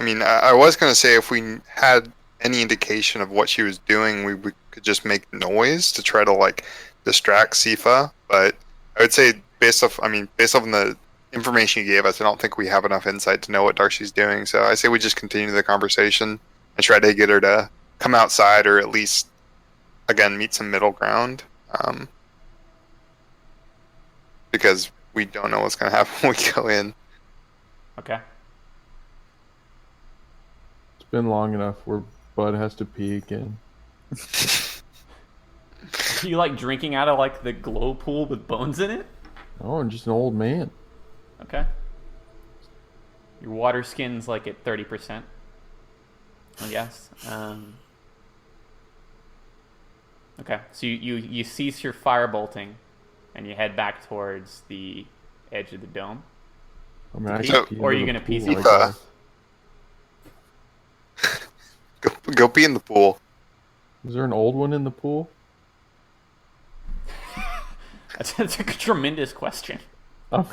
mean, I was going to say if we had any indication of what she was doing, we could just make noise to try to like distract Sifa. But I would say based off on the information you gave us, I don't think we have enough insight to know what Darcy's doing. So I say we just continue the conversation and try to get her to come outside, or at least again meet some middle ground. Because we don't know what's going to happen when we go in. Okay. It's been long enough where Bud has to pee again. You like drinking out of like the glow pool with bones in it? Oh, I'm just an old man. Okay. Your water skin's like at 30%, I guess. Okay, so you cease your firebolting, and you head back towards the edge of the dome. I mean, Or are you gonna pee somewhere? Go pee in the pool. Is there an old one in the pool? That's a tremendous question. I'm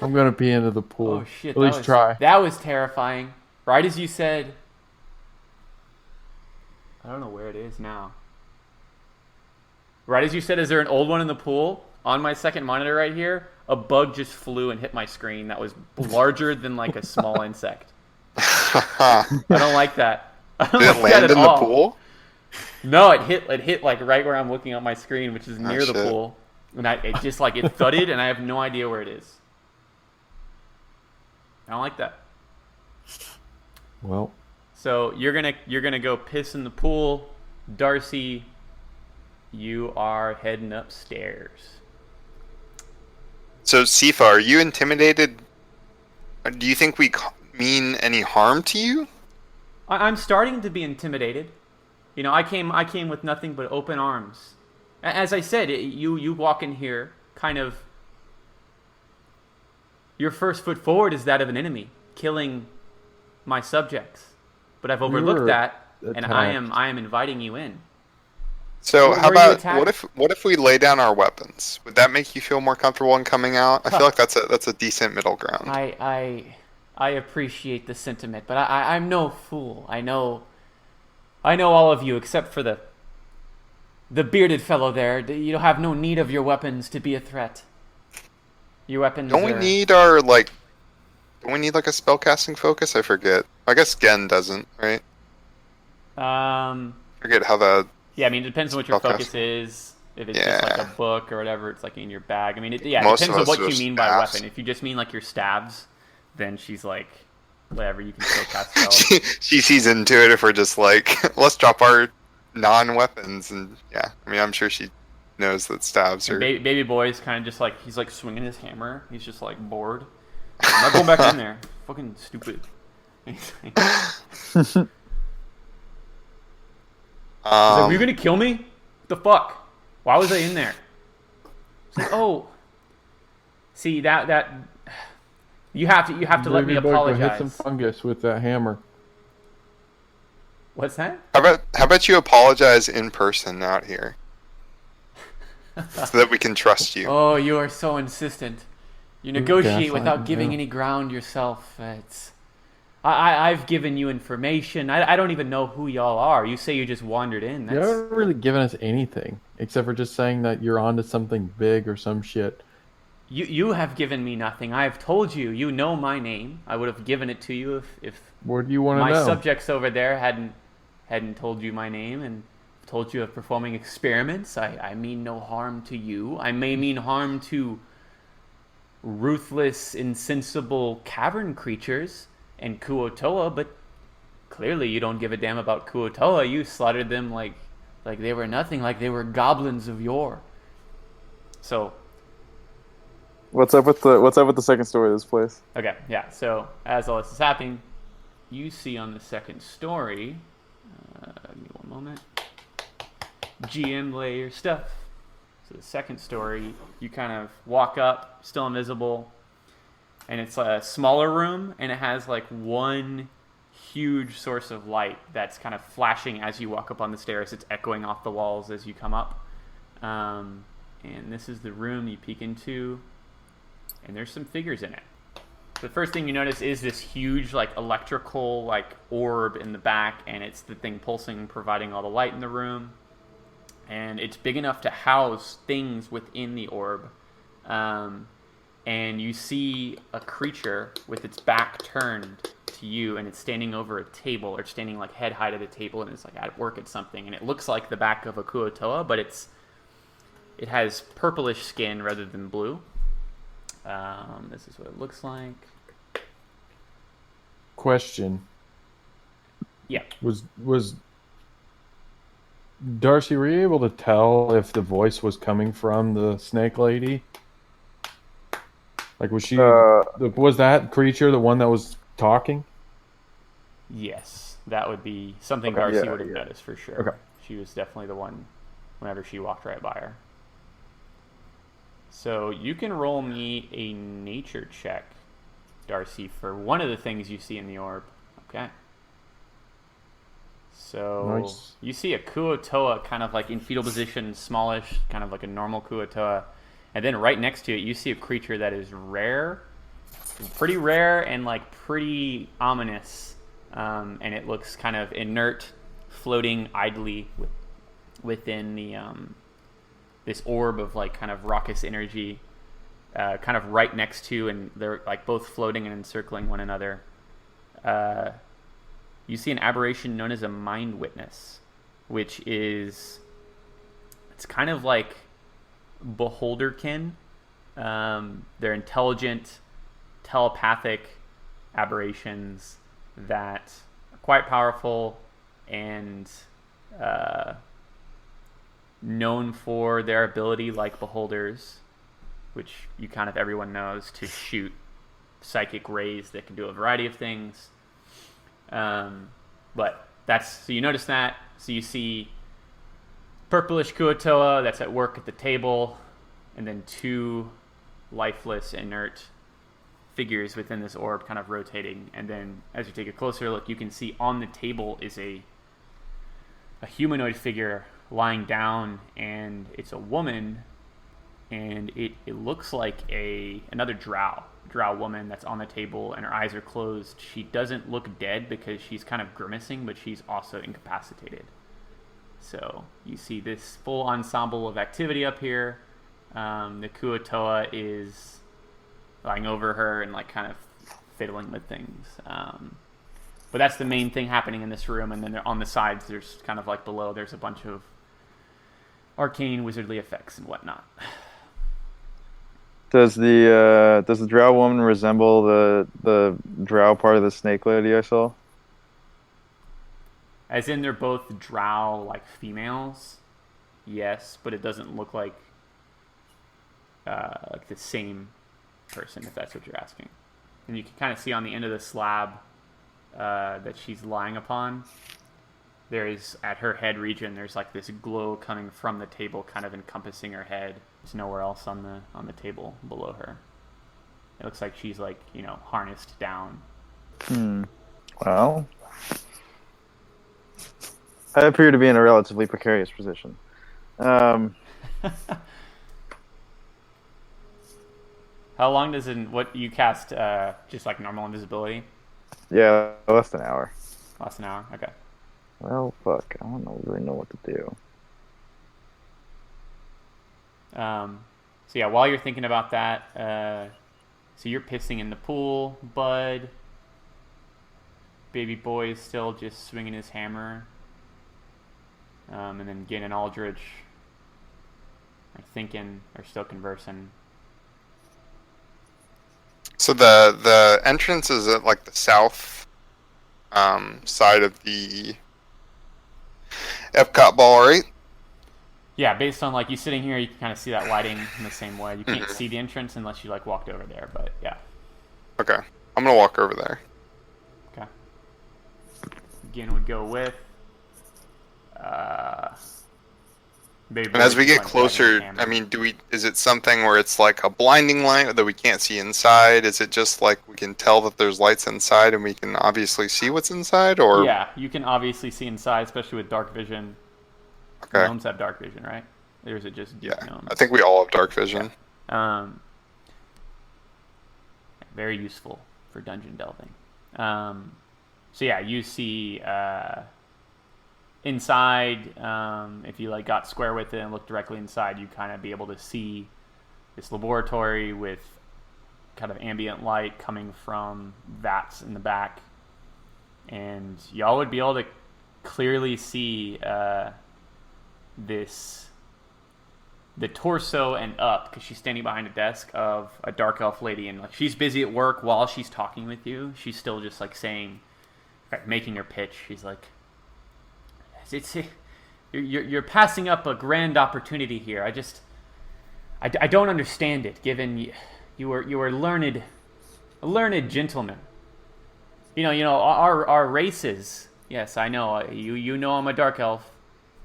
gonna pee into the pool. Oh shit! At least try. That was terrifying. Right as you said, I don't know where it is now. Right as you said, is there an old one in the pool? On my second monitor right here, a bug just flew and hit my screen that was larger than like a small insect. I don't like that. I don't Did like it that land at in all. the pool? No, it hit like right where I'm looking at my screen, which is near the shit. pool, and it just like it thudded, and I have no idea where it is. I don't like that. Well, so you're gonna go piss in the pool, Darcy. You are heading upstairs. So, Sifa, are you intimidated? Do you think we mean any harm to you? I'm starting to be intimidated. You know, I came with nothing but open arms. As I said, you walk in here kind of. Your first foot forward is that of an enemy, killing my subjects. But I've overlooked that, and I am inviting you in. So how about what if we lay down our weapons? Would that make you feel more comfortable in coming out? I feel like that's a decent middle ground. I appreciate the sentiment, but I'm no fool. I know all of you except for the bearded fellow there. You have no need of your weapons to be a threat. Your weapons. Don't we need a spellcasting focus? I forget. I guess Gen doesn't, right? Forget how the. Yeah, I mean, it depends on what your focus is. If it's just like a book or whatever, it's like in your bag. I mean, it depends on what you mean by weapon. If you just mean like your stabs, then she's like, whatever, you can still cast spells. She sees into it if we're just like, let's drop our non-weapons. And yeah, I mean, I'm sure she knows that stabs are... Baby boy's kind of just like, he's like swinging his hammer. He's just like bored. I'm not going back in there. Fucking stupid. He's like, were you gonna kill me? What the fuck? Why was I in there? It's like, oh, see that you have to let me apologize. Hit some fungus with that hammer. What's that? How about you apologize in person out here? so that we can trust you. Oh, you are so insistent. You negotiate without giving any ground yourself. I've given you information. I don't even know who y'all are. You say you just wandered in. You haven't really given us anything except for just saying that you're onto something big or some shit. You have given me nothing. I have told you. You know my name. I would have given it to you if what do you want to know? My subjects over there hadn't told you my name and told you of performing experiments. I mean no harm to you. I may mean harm to ruthless, insensible cavern creatures and Kuo-toa, but clearly you don't give a damn about Kuo-toa. You slaughtered them like they were nothing, like they were goblins of yore. So what's up with the second story of this place? Okay, yeah. So as all this is happening, you see on the second story. Give me one moment. GM lay your stuff. So the second story, you kind of walk up, still invisible, and it's a smaller room, and it has like one huge source of light that's kind of flashing as you walk up on the stairs. It's echoing off the walls as you come up. And this is the room you peek into, and there's some figures in it. The first thing you notice is this huge like electrical like orb in the back, and it's the thing pulsing, providing all the light in the room. And it's big enough to house things within the orb. And you see a creature with its back turned to you, and it's standing over a table, or standing like head high to the table, and it's like at work at something. And it looks like the back of a Kuo-toa, but it has purplish skin rather than blue. This is what it looks like. Question. Yeah. Was Darcy, were you able to tell if the voice was coming from the snake lady? Like, was that creature the one that was talking? Yes, that would be something Darcy would have noticed for sure. Okay. She was definitely the one whenever she walked right by her. So you can roll me a nature check, Darcy, for one of the things you see in the orb. Okay. So nice. You see a Kuo-toa kind of like in fetal position, smallish, kind of like a normal Kuo-toa. And then right next to it, you see a creature that is pretty rare and like pretty ominous. And it looks kind of inert, floating idly within the this orb of like kind of raucous energy, kind of right next to, and they're like both floating and encircling one another. You see an aberration known as a mind witness, which is, it's kind of like beholderkin. They're intelligent, telepathic aberrations that are quite powerful and known for their ability, like beholders, which everyone knows, to shoot psychic rays that can do a variety of things. But so you notice that. So you see purplish Kuo-toa that's at work at the table, and then two lifeless, inert figures within this orb kind of rotating. And then as you take a closer look, you can see on the table is a humanoid figure lying down, and it's a woman, and it looks like another drow woman that's on the table, and her eyes are closed. She doesn't look dead because she's kind of grimacing, but she's also incapacitated. So you see this full ensemble of activity up here. The Kuo-toa is lying over her and like kind of fiddling with things. But that's the main thing happening in this room, and then on the sides there's kind of like below there's a bunch of arcane wizardly effects and whatnot. Does the drow woman resemble the drow part of the snake lady I saw? As in they're both drow like females, yes, but it doesn't look like the same person, if that's what you're asking. And you can kind of see on the end of the slab that she's lying upon, there's, at her head region, there's like this glow coming from the table, kind of encompassing her head. There's nowhere else on the table below her. It looks like she's like, harnessed down. Well, I appear to be in a relatively precarious position. How long does what you cast? Just like normal invisibility. Yeah, less than an hour. Less an hour. Okay. Well, fuck. I don't really know what to do. So yeah, while you're thinking about that, so you're pissing in the pool, Bud. Baby boy is still just swinging his hammer. And then Gin and Aldrich are thinking, are still conversing. So the entrance is at like the south side of the Epcot ball, right? Yeah, based on like you sitting here, you can kind of see that lighting in the same way. You can't see the entrance unless you like walked over there, but yeah. Okay, I'm gonna walk over there. Okay. Gin would go with. Baby And as boy we get like closer, dragging a hammer. I mean, is it something where it's like a blinding light that we can't see inside? Is it just like we can tell that there's lights inside and we can obviously see what's inside, or? Yeah, you can obviously see inside, especially with dark vision. Okay. Gnomes have dark vision, right? Or is it just deep gnomes? I think we all have dark vision. Very useful for dungeon delving. So yeah, you see inside. If you like got square with it and looked directly inside, you kind of be able to see this laboratory with kind of ambient light coming from vats in the back, and y'all would be able to clearly see the torso and up, because she's standing behind a desk, of a dark elf lady, and like she's busy at work while she's talking with you. She's still just like saying, like, making her pitch. She's like, you're passing up a grand opportunity here. I don't understand it, given you were a learned gentleman. You know our races. Yes, I know. You know I'm a dark elf,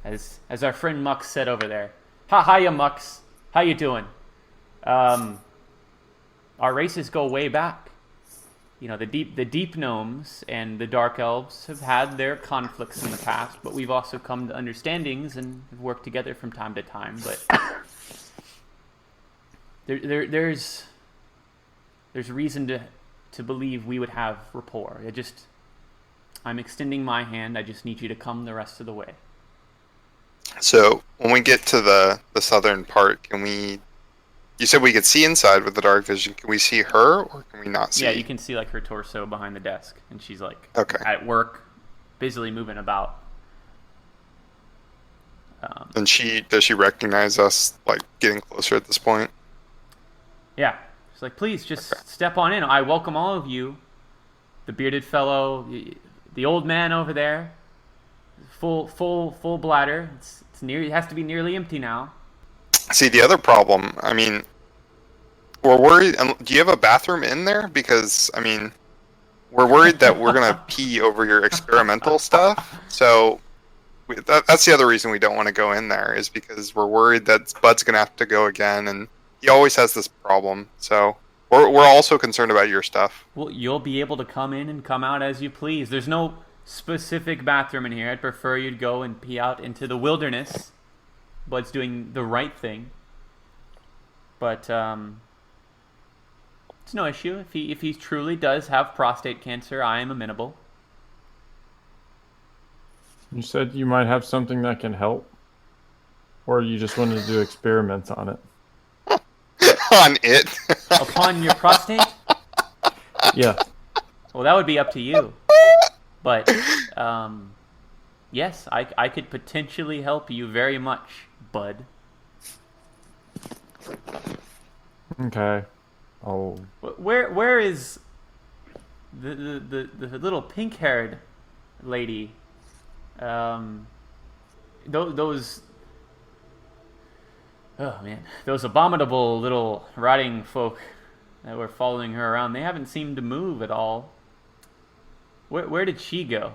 as our friend Mux said over there. Hiya, Mux. How you doing? Our races go way back. You know, the deep gnomes and the dark elves have had their conflicts in the past, but we've also come to understandings and have worked together from time to time. But there's reason to believe we would have rapport. I'm extending my hand. I just need you to come the rest of the way. So when we get to the southern part, you said we could see inside with the dark vision. Can we see her, or can we not see? Yeah, you can see like her torso behind the desk, and she's like at work, busily moving about. And does she recognize us, like getting closer at this point? Yeah, she's like, please just step on in. I welcome all of you. The bearded fellow, the old man over there, full bladder. It has to be nearly empty now. See, the other problem, I mean, we're worried. Do you have a bathroom in there? Because, I mean, we're worried that we're going to pee over your experimental stuff. So that's the other reason we don't want to go in there, is because we're worried that Bud's going to have to go again. And he always has this problem. So we're also concerned about your stuff. Well, you'll be able to come in and come out as you please. There's no specific bathroom in here. I'd prefer you'd go and pee out into the wilderness. Bud's doing the right thing. But it's no issue. If he truly does have prostate cancer, I am amenable. You said you might have something that can help? Or you just wanted to do experiments on it? On it? Upon your prostate? Yeah. Well, that would be up to you. But, yes, I could potentially help you very much, Bud. Okay. Oh. Where is the little pink-haired lady? Those those abominable little riding folk that were following her around. They haven't seemed to move at all. Where did she go?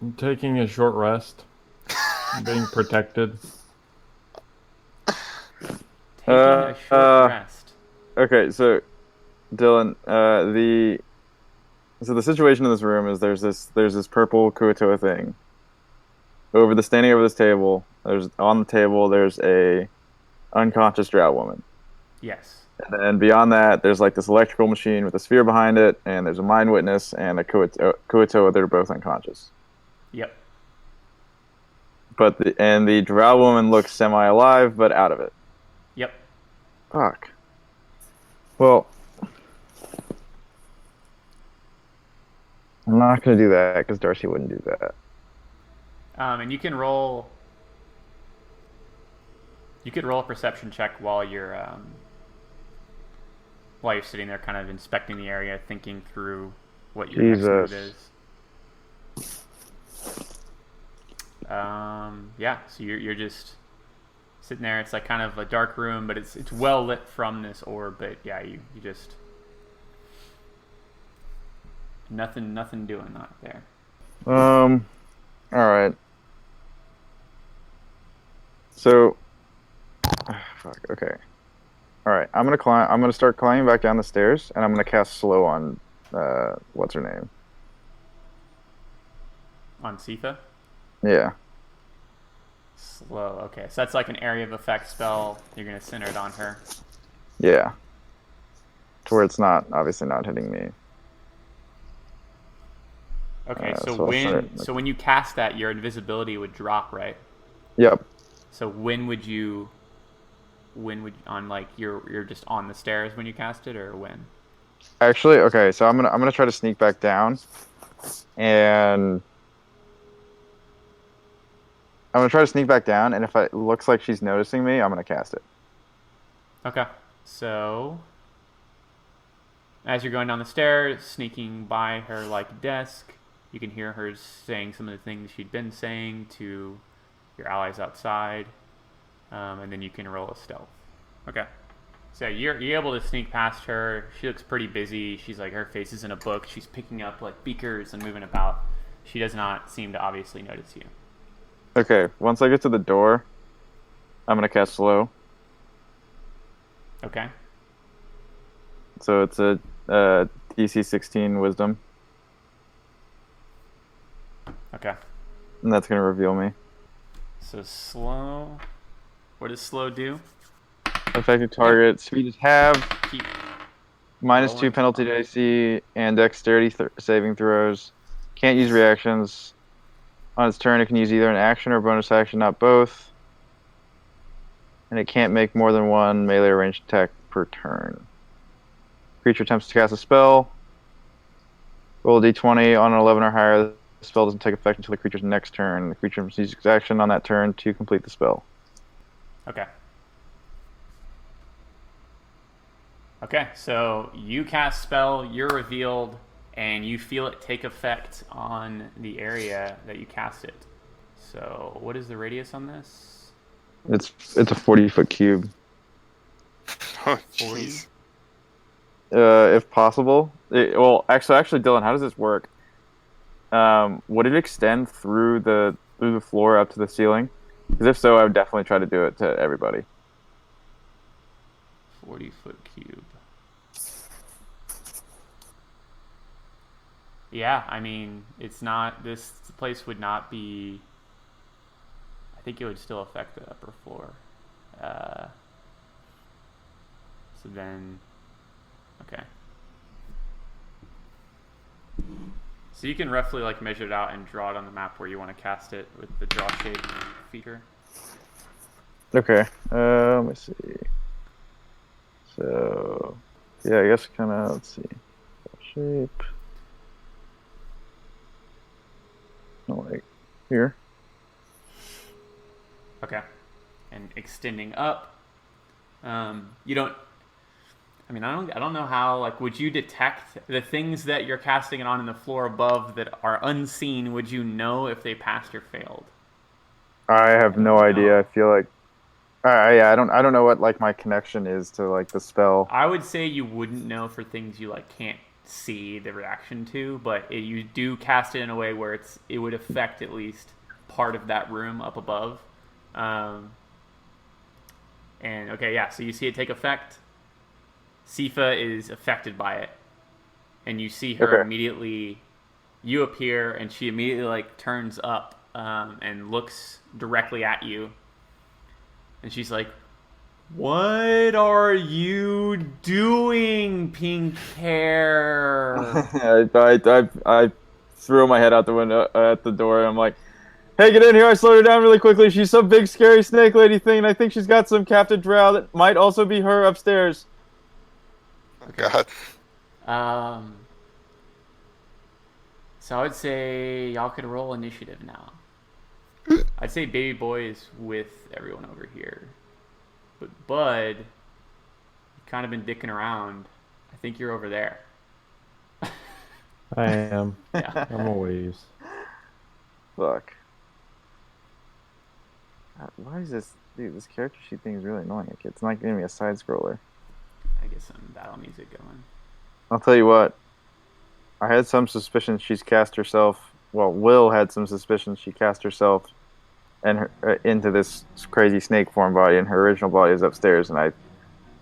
I'm taking a short rest. I'm being protected. Taking a short rest. Okay, so Dylan, the situation in this room is there's this purple Kuatoa thing. Standing over this table, there's a unconscious drow woman. Yes. And then beyond that, there's like this electrical machine with a sphere behind it, and there's a mind witness and a Kuotoa that are both unconscious. Yep. But the drow woman looks semi-alive, but out of it. Yep. Fuck. Well, I'm not gonna do that because Darcy wouldn't do that. And you can roll. You could roll a perception check while you're sitting there, kind of inspecting the area, thinking through what your next move is. Yeah, so you're just sitting there. It's like kind of a dark room, but it's well lit from this orb. But yeah, you just nothing doing that there. All right. So, fuck. Okay. All right. I'm gonna start climbing back down the stairs, and I'm gonna cast slow on what's her name? On Sifa? Yeah. Slow. Okay, so that's like an area of effect spell. You're gonna center it on her. Yeah. To where it's obviously not hitting me. Okay, so when you cast that, your invisibility would drop, right? Yep. So when would on like you're just on the stairs when you cast it, or when? Actually, okay. So I'm gonna try to sneak back down, and if it looks like she's noticing me, I'm gonna cast it. Okay. So as you're going down the stairs, sneaking by her like desk, you can hear her saying some of the things she'd been saying to your allies outside, and then you can roll a stealth. Okay. So you're able to sneak past her. She looks pretty busy. She's like, her face is in a book. She's picking up like beakers and moving about. She does not seem to obviously notice you. Okay. Once I get to the door, I'm gonna cast slow. Okay. So it's a DC 16 Wisdom. Okay. And that's gonna reveal me. So slow. What does slow do? Affected target speed is halved. Keep -2 penalty to AC and dexterity saving throws. Can't use reactions. On its turn, it can use either an action or a bonus action, not both. And it can't make more than one melee or ranged attack per turn. Creature attempts to cast a spell. Roll a d20 on an 11 or higher. The spell doesn't take effect until the creature's next turn. The creature must use its action on that turn to complete the spell. Okay. Okay, so you cast spell, you're revealed, and you feel it take effect on the area that you cast it. So, what is the radius on this? It's a 40-foot cube. Oh, jeez. If possible. Actually, Dylan, how does this work? Would it extend through the floor up to the ceiling? Because if so, I would definitely try to do it to everybody. 40-foot cube. Yeah, I mean, it's not. This place would not be. I think it would still affect the upper floor. So then, okay. So you can roughly like measure it out and draw it on the map where you want to cast it with the draw shape feature. Okay. Let me see. So, yeah, I guess kind of. Let's see. Draw shape. Like here. Okay. And extending up. You don't. I mean, I don't know how. Like, would you detect the things that you're casting it on in the floor above that are unseen? Would you know if they passed or failed? I have no idea. I feel like. Yeah, I don't know what like my connection is to like the spell. I would say you wouldn't know for things you like can't see the reaction to, but you do cast it in a way where it would affect at least part of that room up above. And okay, yeah, so you see it take effect. Sifa is affected by it, and you see her immediately. You appear, and she immediately like turns up and looks directly at you, and she's like, What are you doing, pink hair? I threw my head out the window at the door, and I'm like, "Hey, get in here!" I slowed her down really quickly. She's some big, scary snake lady thing, and I think she's got some captive drow that might also be her upstairs. Oh, God. So I would say y'all could roll initiative now. I'd say baby boy is with everyone over here. But Bud, you've kind of been dicking around. I think you're over there. I am. Yeah. I'm a ways. Fuck. Why is this? Dude, this character sheet thing is really annoying. It's not giving me a side scroller. I get some battle music going. I'll tell you what. I had some suspicion she's cast herself. Well, Will had some suspicion she cast herself and into this crazy snake form body, and her original body is upstairs. And I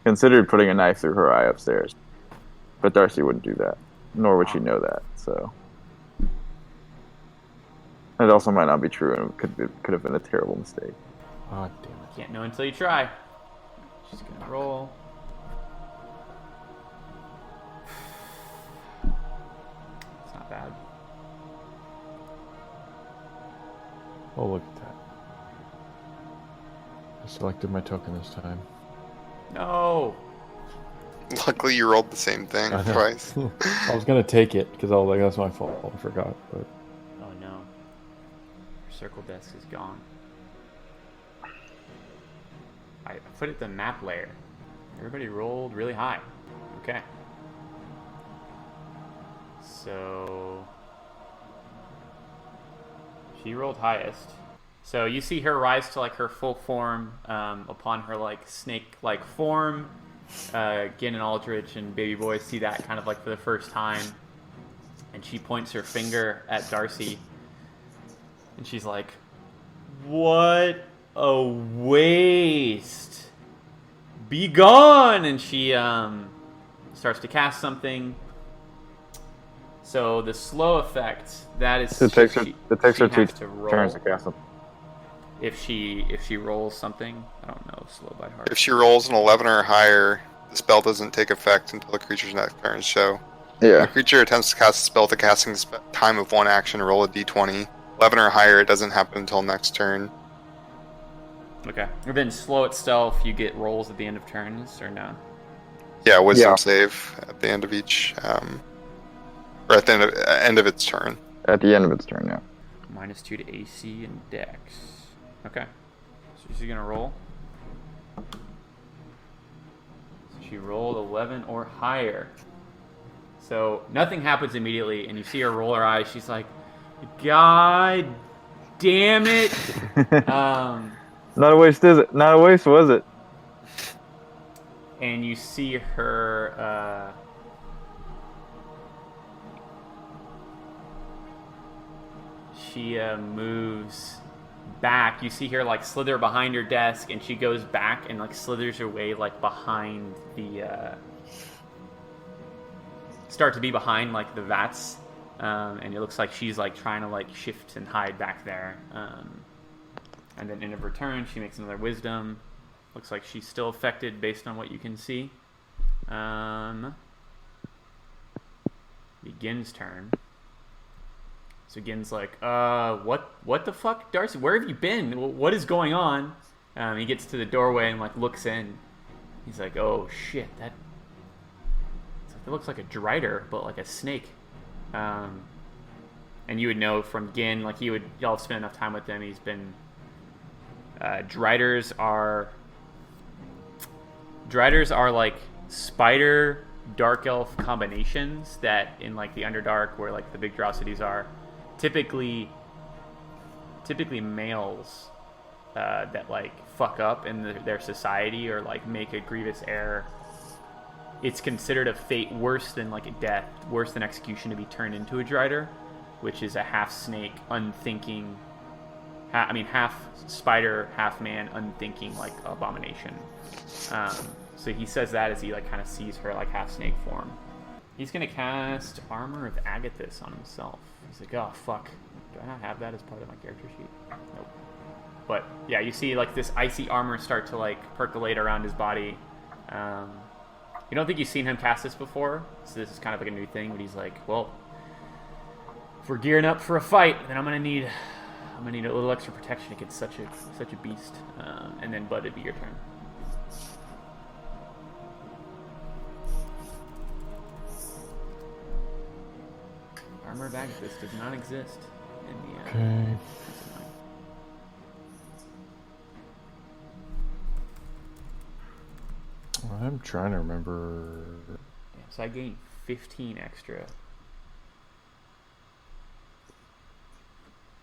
considered putting a knife through her eye upstairs, but Darcy wouldn't do that, nor would she know that. So it also might not be true, and it could have been a terrible mistake. Oh, damn it. Can't know until you try. She's gonna roll. It's not bad. Oh, look at that. I selected my token this time. No. Luckily, you rolled the same thing I know. twice. I was gonna take it because I was like, that's my fault. I forgot. But Oh no. Your circle desk is gone. I put it the map layer. Everybody rolled really high. Okay. So she rolled highest. So you see her rise to like her full form upon her like snake-like form. Gin and Aldrich and Baby Boy see that kind of like for the first time, and she points her finger at Darcy, and she's like, "What a waste! Be gone!" And she starts to cast something. So the slow effect, that is, It takes her she 2 has to roll. turns to cast them. If she rolls something, I don't know, slow by heart. If she rolls an 11 or higher, the spell doesn't take effect until the creature's next turn. So Yeah. the creature attempts to cast a spell at the casting time of one action, roll a d20. 11 or higher, it doesn't happen until next turn. Okay. And then slow itself, you get rolls at the end of turns, or no? Yeah, wisdom Yeah. save at the end of each, or at the end of its turn. At the end of its turn, yeah. -2 to AC and Dex. Okay. So she's gonna roll. So she rolled 11 or higher. So nothing happens immediately, and you see her roll her eyes. She's like, "God damn it!" Not a waste, is it? Not a waste, was it? And you see her. She moves back. You see her like slither behind her desk, and she goes back and like slithers her way like behind the. Start to be behind like the vats, and it looks like she's like trying to like shift and hide back there. And then end of her turn, she makes another wisdom. Looks like she's still affected based on what you can see. Begins turn. So Gin's like, what the fuck, Darcy? Where have you been? What is going on? He gets to the doorway and like looks in. He's like, oh shit, it looks like a drider, but like a snake. And you would know from Gin, like y'all have spent enough time with him. He's been. Driders are like spider dark elf combinations that in like the Underdark, where like the big drow cities are, typically males that like fuck up in their society or like make a grievous error. It's considered a fate worse than like a death, worse than execution, to be turned into a drider, which is a half snake, unthinking. Half spider, half man, unthinking, like, abomination. So he says that as he, like, kind of sees her, like, half snake form. He's going to cast Armor of Agathis on himself. He's like, oh, fuck. Do I not have that as part of my character sheet? Nope. But yeah, you see like this icy armor start to like percolate around his body. You don't think you've seen him cast this before, so this is kind of like a new thing. But he's like, well, if we're gearing up for a fight, then I'm gonna need a little extra protection against such a beast. And then Bud, it'd be your turn. Armor of Agathis does not exist in the. Okay. I'm trying to remember. Yeah, so I gained 15 extra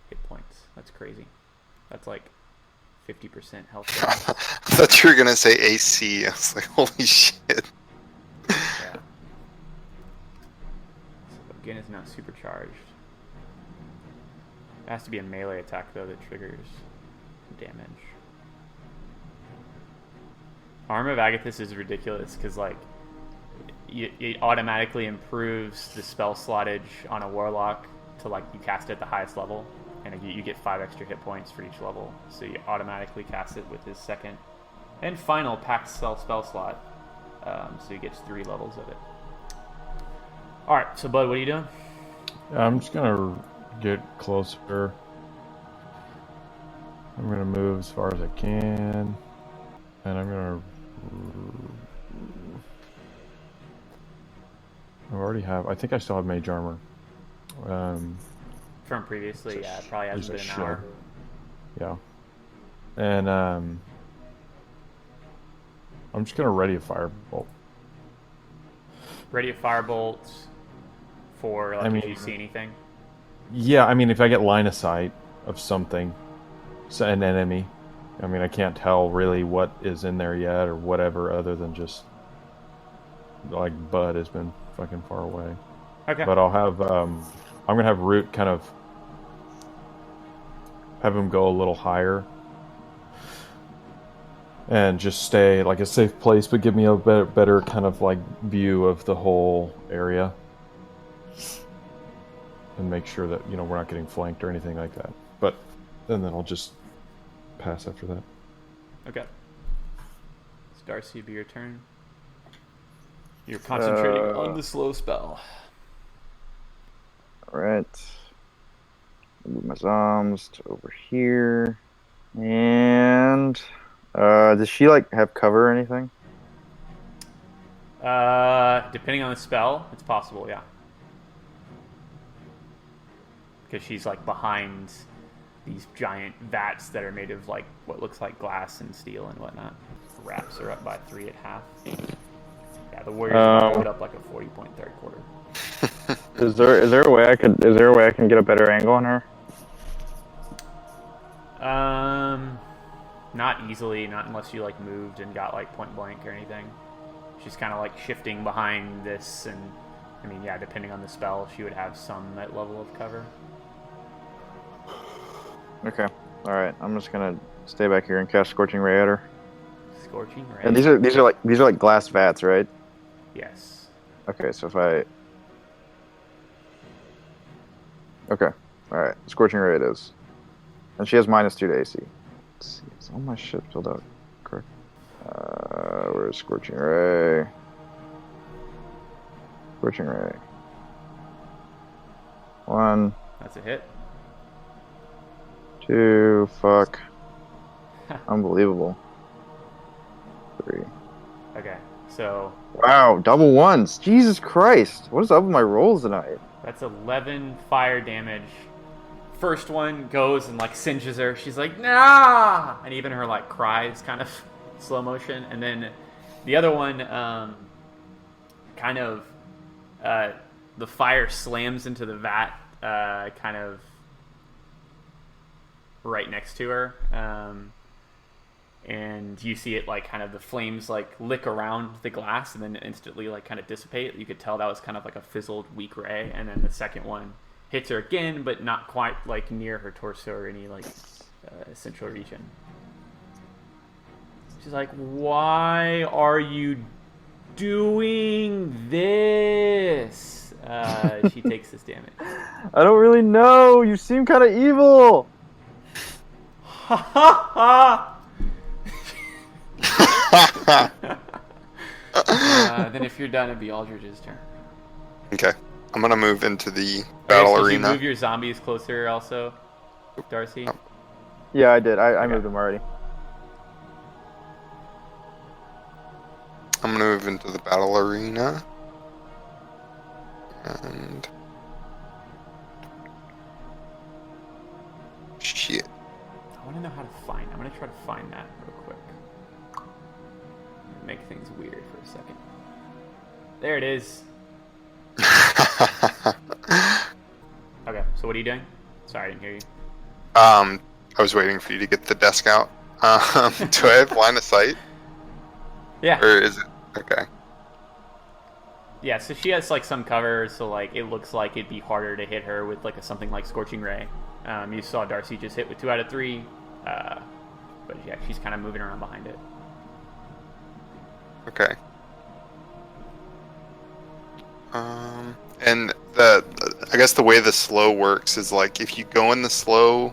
hit points. That's crazy. That's like 50% health. I thought you were gonna say AC. I was like, holy shit. Yeah. So again, it's now supercharged. It has to be a melee attack though that triggers damage. Armor of Agathis is ridiculous because like it automatically improves the spell slottage on a warlock to like you cast it at the highest level, and you get 5 extra hit points for each level. So you automatically cast it with his second and final packed spell slot. So he gets 3 levels of it. All right, so Bud, what are you doing? I'm just gonna get closer. I'm gonna move as far as I can, and I'm gonna. I think I still have mage armor. From previously, yeah, it probably hasn't been an shield. hour. Yeah. And I'm just gonna ready a firebolt. Ready a firebolt for like if you see anything. Yeah, I mean if I get line of sight of something, an enemy. I mean I can't tell really what is in there yet or whatever other than just like Bud has been fucking far away. Okay. But I'll have I'm gonna have Root kind of have him go a little higher and just stay like a safe place, but give me a better kind of like view of the whole area, and make sure that we're not getting flanked or anything like that. But and then I'll just pass after that. Okay. So Darcy, it'll be your turn. You're concentrating on the slow spell. Alright. Move my zombies to over here. And does she like have cover or anything? Depending on the spell, it's possible, yeah. Because she's like behind these giant vats that are made of like what looks like glass and steel and whatnot. Wraps are up by 3 at half. Yeah, the warriors are put up like a 40-point third quarter. Is there a way I can get a better angle on her? Not easily, not unless you like moved and got like point blank or anything. She's kind of like shifting behind this, and I mean, yeah, depending on the spell, she would have some level of cover. Okay, all right. I'm just gonna stay back here and cast Scorching Ray at her. Scorching Ray. And these are like glass vats, right? Yes. Okay, so if I. Okay, all right. Scorching Ray it is, and she has -2 to AC. Let's see, is all my shit filled out correct? Where's Scorching Ray? Scorching Ray. 1. That's a hit. 2. Fuck. Unbelievable. 3. Okay, so Wow, double ones. Jesus Christ. What is up with my rolls tonight? that's 11 fire damage. First one goes and like singes her. She's like, nah! And even her like cries kind of slow motion. And then the other one, the fire slams into the vat, kind of right next to her. And you see it like kind of the flames like lick around the glass and then instantly like kind of dissipate. You could tell that was kind of like a fizzled weak ray. And then the second one hits her again, but not quite like near her torso or any like central region. She's like, why are you doing this? She takes this damage. I don't really know. You seem kind of evil. Then if you're done, it'd be Aldrich's turn. Okay. I'm gonna move into the battle Did arena. you move your zombies closer also, Darcy? Oh. Yeah, I did. I moved them already. I'm gonna move into the battle arena. And... Shit. I want to know how to find. I'm gonna try to find that real quick. Make things weird for a second. There it is. Okay, so what are you doing? Sorry, I didn't hear you. I was waiting for you to get the desk out. Do I have line of sight? Yeah. Or is it... Okay. Yeah, so she has like some cover, so like it looks like it'd be harder to hit her with like something like Scorching Ray. You saw Darcy just hit with 2 out of 3, but yeah, she's kind of moving around behind it. Okay. And I guess the way the slow works is like if you go in the slow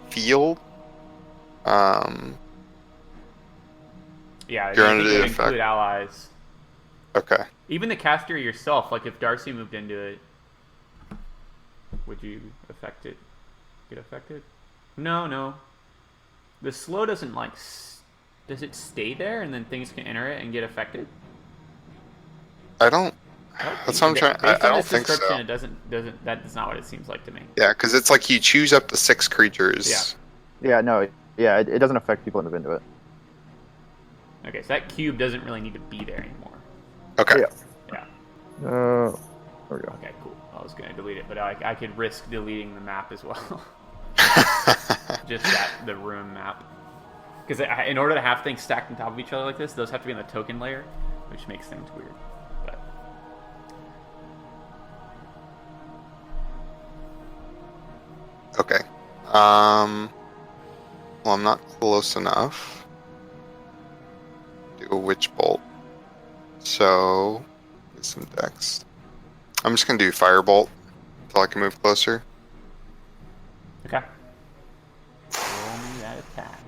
field, Yeah, you're I under think the it would effect. include allies. Okay. Even the caster yourself, like if Darcy moved into it, would you affect it? Get affected? No. The slow doesn't like. Does it stay there and then things can enter it and get affected? I don't. That's what I'm trying. I Based on don't this think so. description, it doesn't. That's not what it seems like to me. Yeah, because it's like you choose up to 6 creatures. Yeah, no. Yeah, it doesn't affect people that move into it. Okay, so that cube doesn't really need to be there anymore. Okay. Yeah. Yeah. There we go. Okay, cool. I was gonna delete it, but I could risk deleting the map as well. Just the room map. Because in order to have things stacked on top of each other like this, those have to be in the token layer, which makes things weird. But Okay. Well, I'm not close enough. Do a witch bolt. So, get some dex. I'm just gonna do firebolt until I can move closer. okay. Roll me that attack.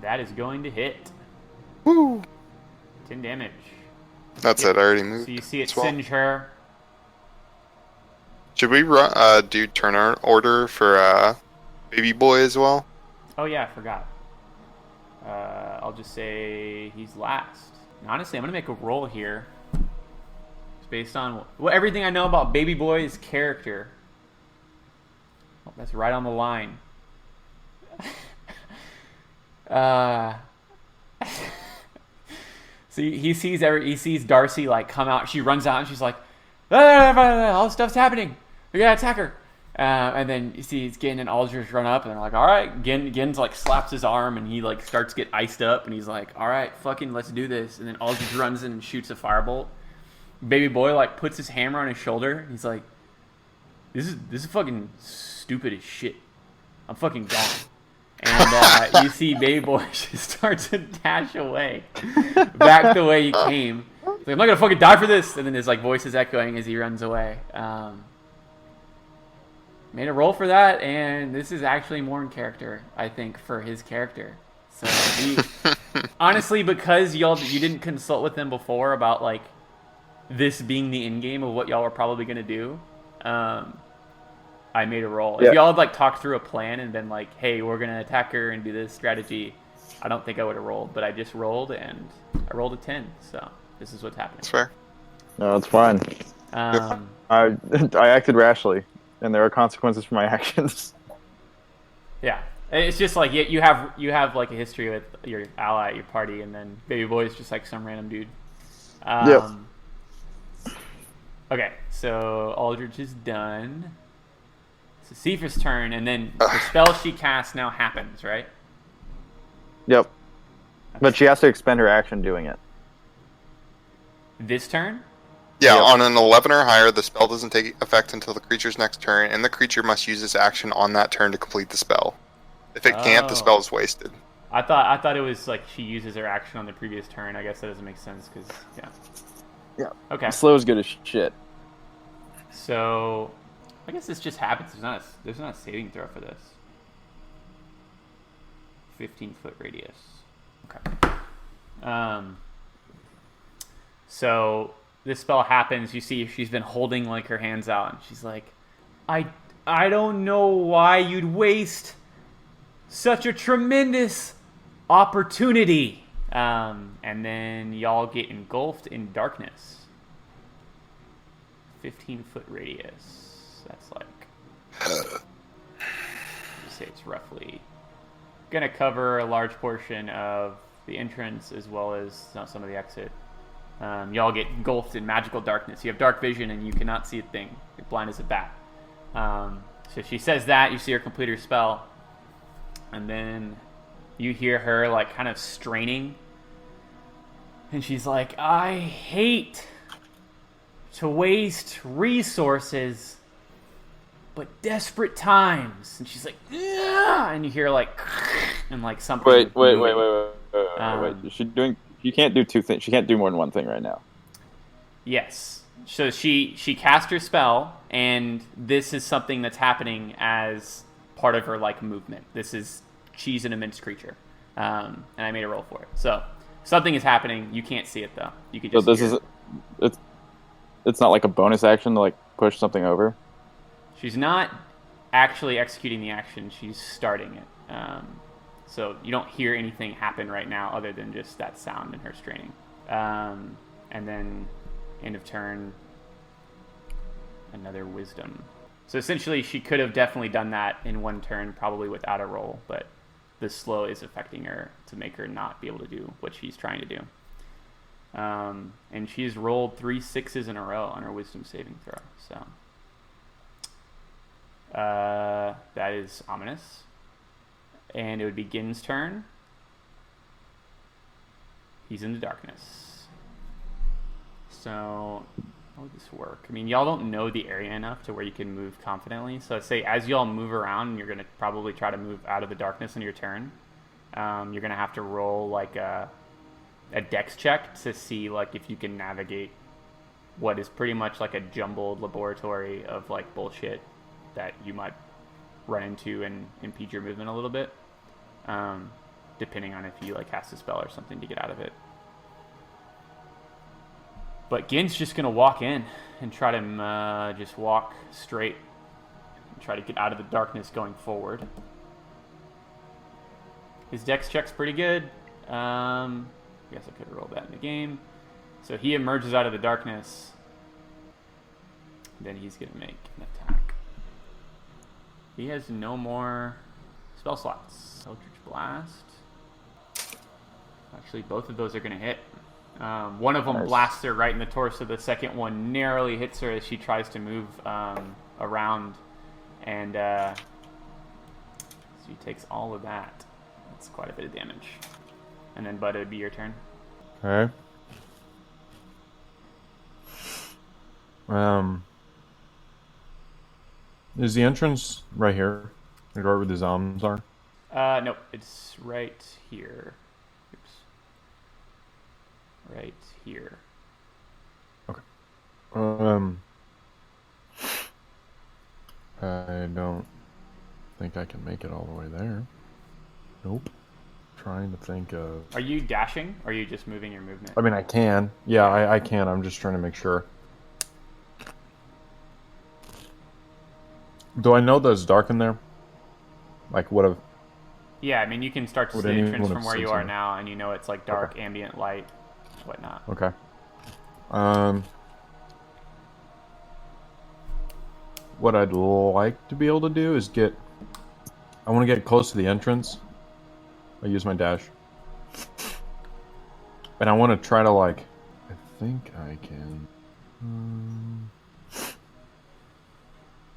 That is going to hit. Woo! 10 damage. That's Yep. it. I already moved. So you see it as well. singe her. Should we do turn order for baby boy as well? Oh yeah, I forgot. I'll just say he's last. And honestly, I'm gonna make a roll here. It's based on everything I know about Baby Boy's character. Oh, that's right on the line. So he sees Darcy like come out. She runs out and she's like, all this stuff's happening. We gotta attack her. And then you see Gin and Aldrich run up and they're like, all right. Gin's like slaps his arm and he like starts to get iced up and he's like, all right, fucking let's do this. And then Aldrich runs in and shoots a firebolt. Baby Boy like puts his hammer on his shoulder. And he's like, this is fucking stupid as shit. I'm fucking gone. And you see Baby Boy just starts to dash away back the way he came. He's like, I'm not gonna fucking die for this. And then his like voice is echoing as he runs away. Made a roll for that, and this is actually more in character, I think, for his character. So he, honestly, because you didn't consult with them before about like this being the end game of what y'all were probably gonna do, I made a roll. Yeah. If y'all had like talked through a plan and been like, "Hey, we're gonna attack her and do this strategy," I don't think I would have rolled. But I just rolled, and I rolled a 10. So this is what's happening. That's fair. No, it's fine. I acted rashly, and there are consequences for my actions. Yeah, it's just like you have like a history with your ally at your party, and then Baby Boy is just like some random dude. Yep. Okay, so Aldrich is done. It's Sipha's turn, and then the spell she casts now happens, right? Yep. But she has to expend her action doing it. This turn? Yeah, Yep. on an 11 or higher, the spell doesn't take effect until the creature's next turn, and the creature must use its action on that turn to complete the spell. If it can't, the spell is wasted. I thought it was like she uses her action on the previous turn. I guess that doesn't make sense because Yeah. Okay. Slow's good as shit. So I guess this just happens. There's not a saving throw for this. 15-foot radius. Okay. So this spell happens. You see she's been holding like her hands out, and she's like, I don't know why you'd waste such a tremendous opportunity. And then y'all get engulfed in darkness. 15-foot radius. That's like, say it's roughly gonna cover a large portion of the entrance as well as some of the exit. Y'all get engulfed in magical darkness. You have dark vision and you cannot see a thing. You're blind as a bat. So she says that. You see her complete her spell, and then you hear her like kind of straining, and she's like, I hate to waste resources, but desperate times. And she's like, ugh! And you hear like, and like something. Wait. She can't do two things. She can't do more than one thing right now. Yes. So she cast her spell, and this is something that's happening as part of her like movement. She's an immense creature, and I made a roll for it. So something is happening. You can't see it though. You can just. So it's not like a bonus action to like push something over. She's not actually executing the action. She's starting it. So you don't hear anything happen right now other than just that sound and her straining. And then end of turn, another wisdom. So essentially she could have definitely done that in one turn, probably without a roll, but the slow is affecting her to make her not be able to do what she's trying to do. And she's rolled 3 6s in a row on her wisdom saving throw. So that is ominous. And it would be Gin's turn. He's in the darkness. So how would this work? I mean, y'all don't know the area enough to where you can move confidently. So I'd say as y'all move around, and you're going to probably try to move out of the darkness on your turn, you're going to have to roll like a dex check to see like if you can navigate what is pretty much like a jumbled laboratory of like bullshit that you might run into and impede your movement a little bit, depending on if you like cast a spell or something to get out of it. But Gin's just gonna walk in and try to just walk straight and try to get out of the darkness going forward. His dex check's pretty good. I guess I could have rolled that in the game. So he emerges out of the darkness. Then he's gonna make an attack. He has no more spell slots. Eldritch Blast. Actually, both of those are going to hit. One of them blasts her right in the torso. The second one narrowly hits her as she tries to move around. And she takes all of that. That's quite a bit of damage. And then, Bud, it would be your turn. Okay. Is the entrance right here? Like right where the zombies are? Nope. It's right here. Oops. Right here. Okay. I don't think I can make it all the way there. Nope. Trying to think of... Are you dashing, or are you just moving your movement? I mean, I can. Yeah, I can. I'm just trying to make sure. Do I know that it's dark in there? Like, what if... Yeah, I mean, you can start to see the entrance from where you are now, and you know it's like dark, ambient light, whatnot. Okay. What I'd like to be able to do is get... I want to get close to the entrance. I use my dash. And I want to try to, like... I think I can...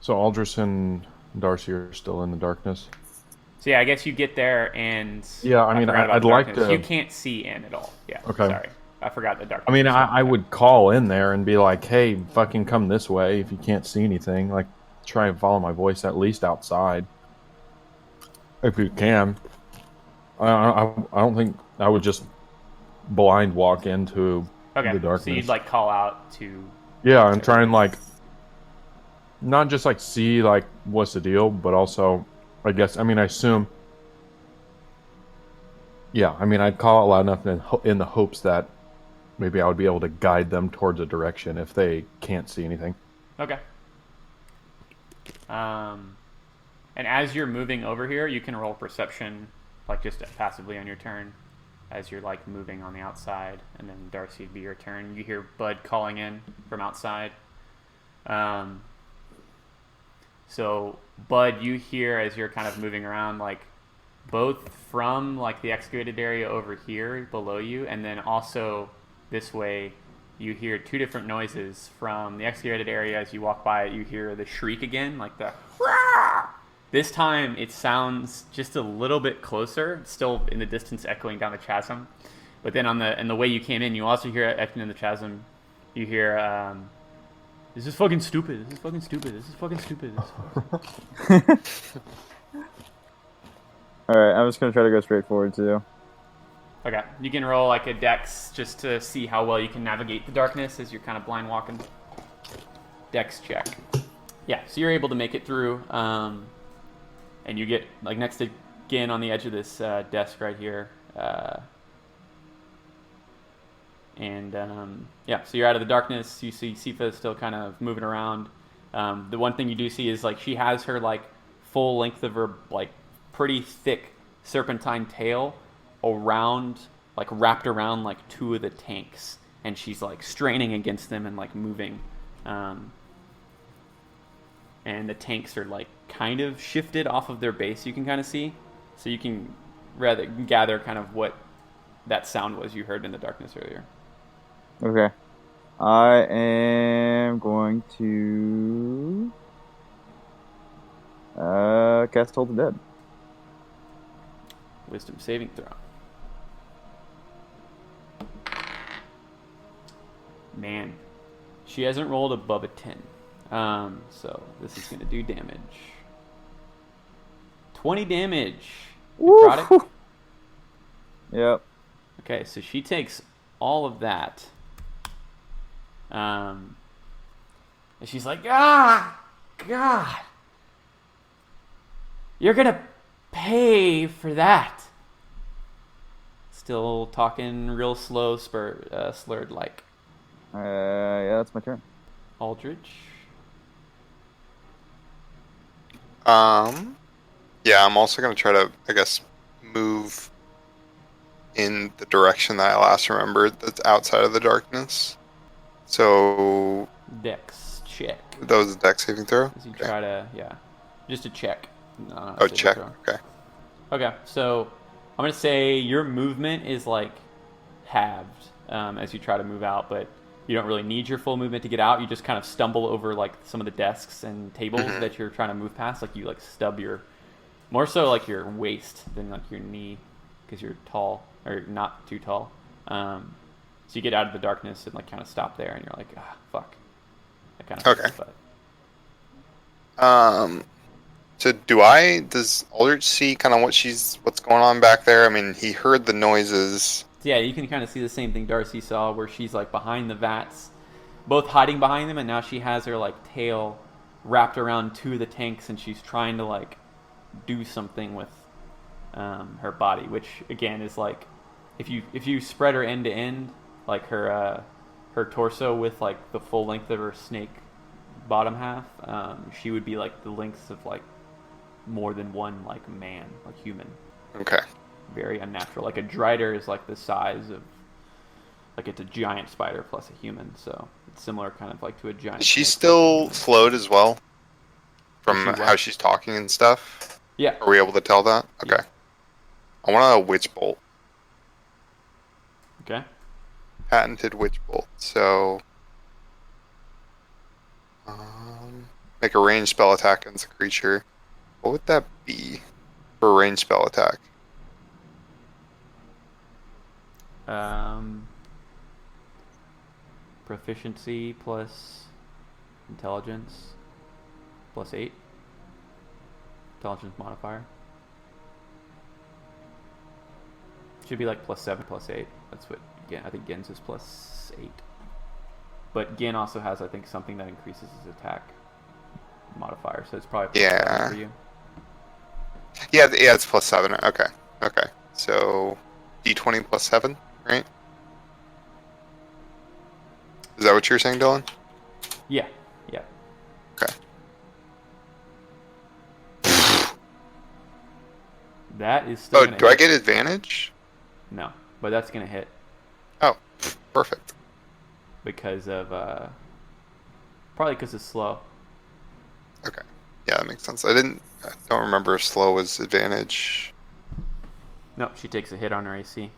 So Aldris and Darcy are still in the darkness. So yeah, I guess you get there and... Yeah, I mean, I'd like to... You can't see in at all. Yeah, okay. Sorry. I forgot the darkness. I mean, I would call in there and be like, hey, fucking come this way if you can't see anything. Like, try and follow my voice at least outside. If you can. I don't think I would just blind walk into the darkness. So you'd, like, call out to... Yeah, and try and, like... not just like see like what's the deal, but also, I guess, I mean, I assume. Yeah, I mean, I'd call it loud enough in the hopes that maybe I would be able to guide them towards a direction if they can't see anything. Okay. And as you're moving over here, you can roll perception, like just passively on your turn, as you're like moving on the outside, and then Darcy would be your turn. You hear Bud calling in from outside. So Bud, you hear as you're kind of moving around, like both from like the excavated area over here below you, and then also this way, you hear two different noises from the excavated area. As you walk by it, you hear the shriek again, like the this time it sounds just a little bit closer, still in the distance echoing down the chasm. But then on the way you came in, you also hear it echoing in the chasm. You hear, this is fucking stupid. This is fucking stupid. This is fucking stupid. Alright, I'm just gonna try to go straight forward too. Okay, you can roll like a dex just to see how well you can navigate the darkness as you're kind of blind walking. Dex check. Yeah, so you're able to make it through, and you get like next to Gin on the edge of this desk right here. Yeah, so you're out of the darkness. You see Sifa still kind of moving around. The one thing you do see is like she has her like full length of her like pretty thick serpentine tail around, like wrapped around like two of the tanks, and she's like straining against them and like moving. And the tanks are like kind of shifted off of their base, you can kind of see. So you can rather gather kind of what that sound was you heard in the darkness earlier. Okay. I am going to cast Toll the Dead. Wisdom saving throw. Man, she hasn't rolled above a 10. So this is going to do damage. 20 damage. Necrotic? Yep. Okay, so she takes all of that. And she's like, God, you're going to pay for that. Still talking real slow, slurred like. Yeah, that's my turn. Aldrich. Yeah, I'm also going to try to, I guess, move in the direction that I last remembered that's outside of the darkness. So... Dex check. That was a dex saving throw? As you try to, yeah. Just a check. No, oh, check. Throw. Okay. Okay, so I'm going to say your movement is like halved as you try to move out, but you don't really need your full movement to get out. You just kind of stumble over like some of the desks and tables that you're trying to move past. Like you like stub your, more so like your waist than like your knee, because you're tall or not too tall. So you get out of the darkness and like kind of stop there, and you're like, ah, fuck. That kind of okay. But... So does Aldrich see kind of what's going on back there? I mean, he heard the noises. Yeah, you can kind of see the same thing Darcy saw, where she's like behind the vats, both hiding behind them, and now she has her like tail wrapped around two of the tanks, and she's trying to like do something with her body, which again is like if you spread her end to end, like her torso with like the full length of her snake bottom half, she would be like the length of like more than one like man, like human. Okay. Very unnatural. Like a drider is like the size of, like it's a giant spider plus a human, so it's similar kind of like to a giant. Does she still float as well? From how she's talking and stuff? Yeah. Are we able to tell that? Okay. Yeah. I want a witch bolt. Okay. Patented witch bolt. So make a ranged spell attack against a creature. What would that be for a ranged spell attack? Proficiency plus intelligence plus 8. Intelligence modifier. Should be like plus 7 plus 8. That's what I think Gen's is plus 8. But Gen also has, I think, something that increases his attack. modifier, so it's probably Yeah. for you. Yeah, it's +7. Okay. So D20 +7, right? Is that what you're saying, Dylan? Yeah. Okay. That is still gonna do I hit. get advantage? No, but that's gonna hit Oh, perfect. because of probably because it's slow. Okay. Yeah, that makes sense. I don't remember if slow was advantage. No, she takes a hit on her AC,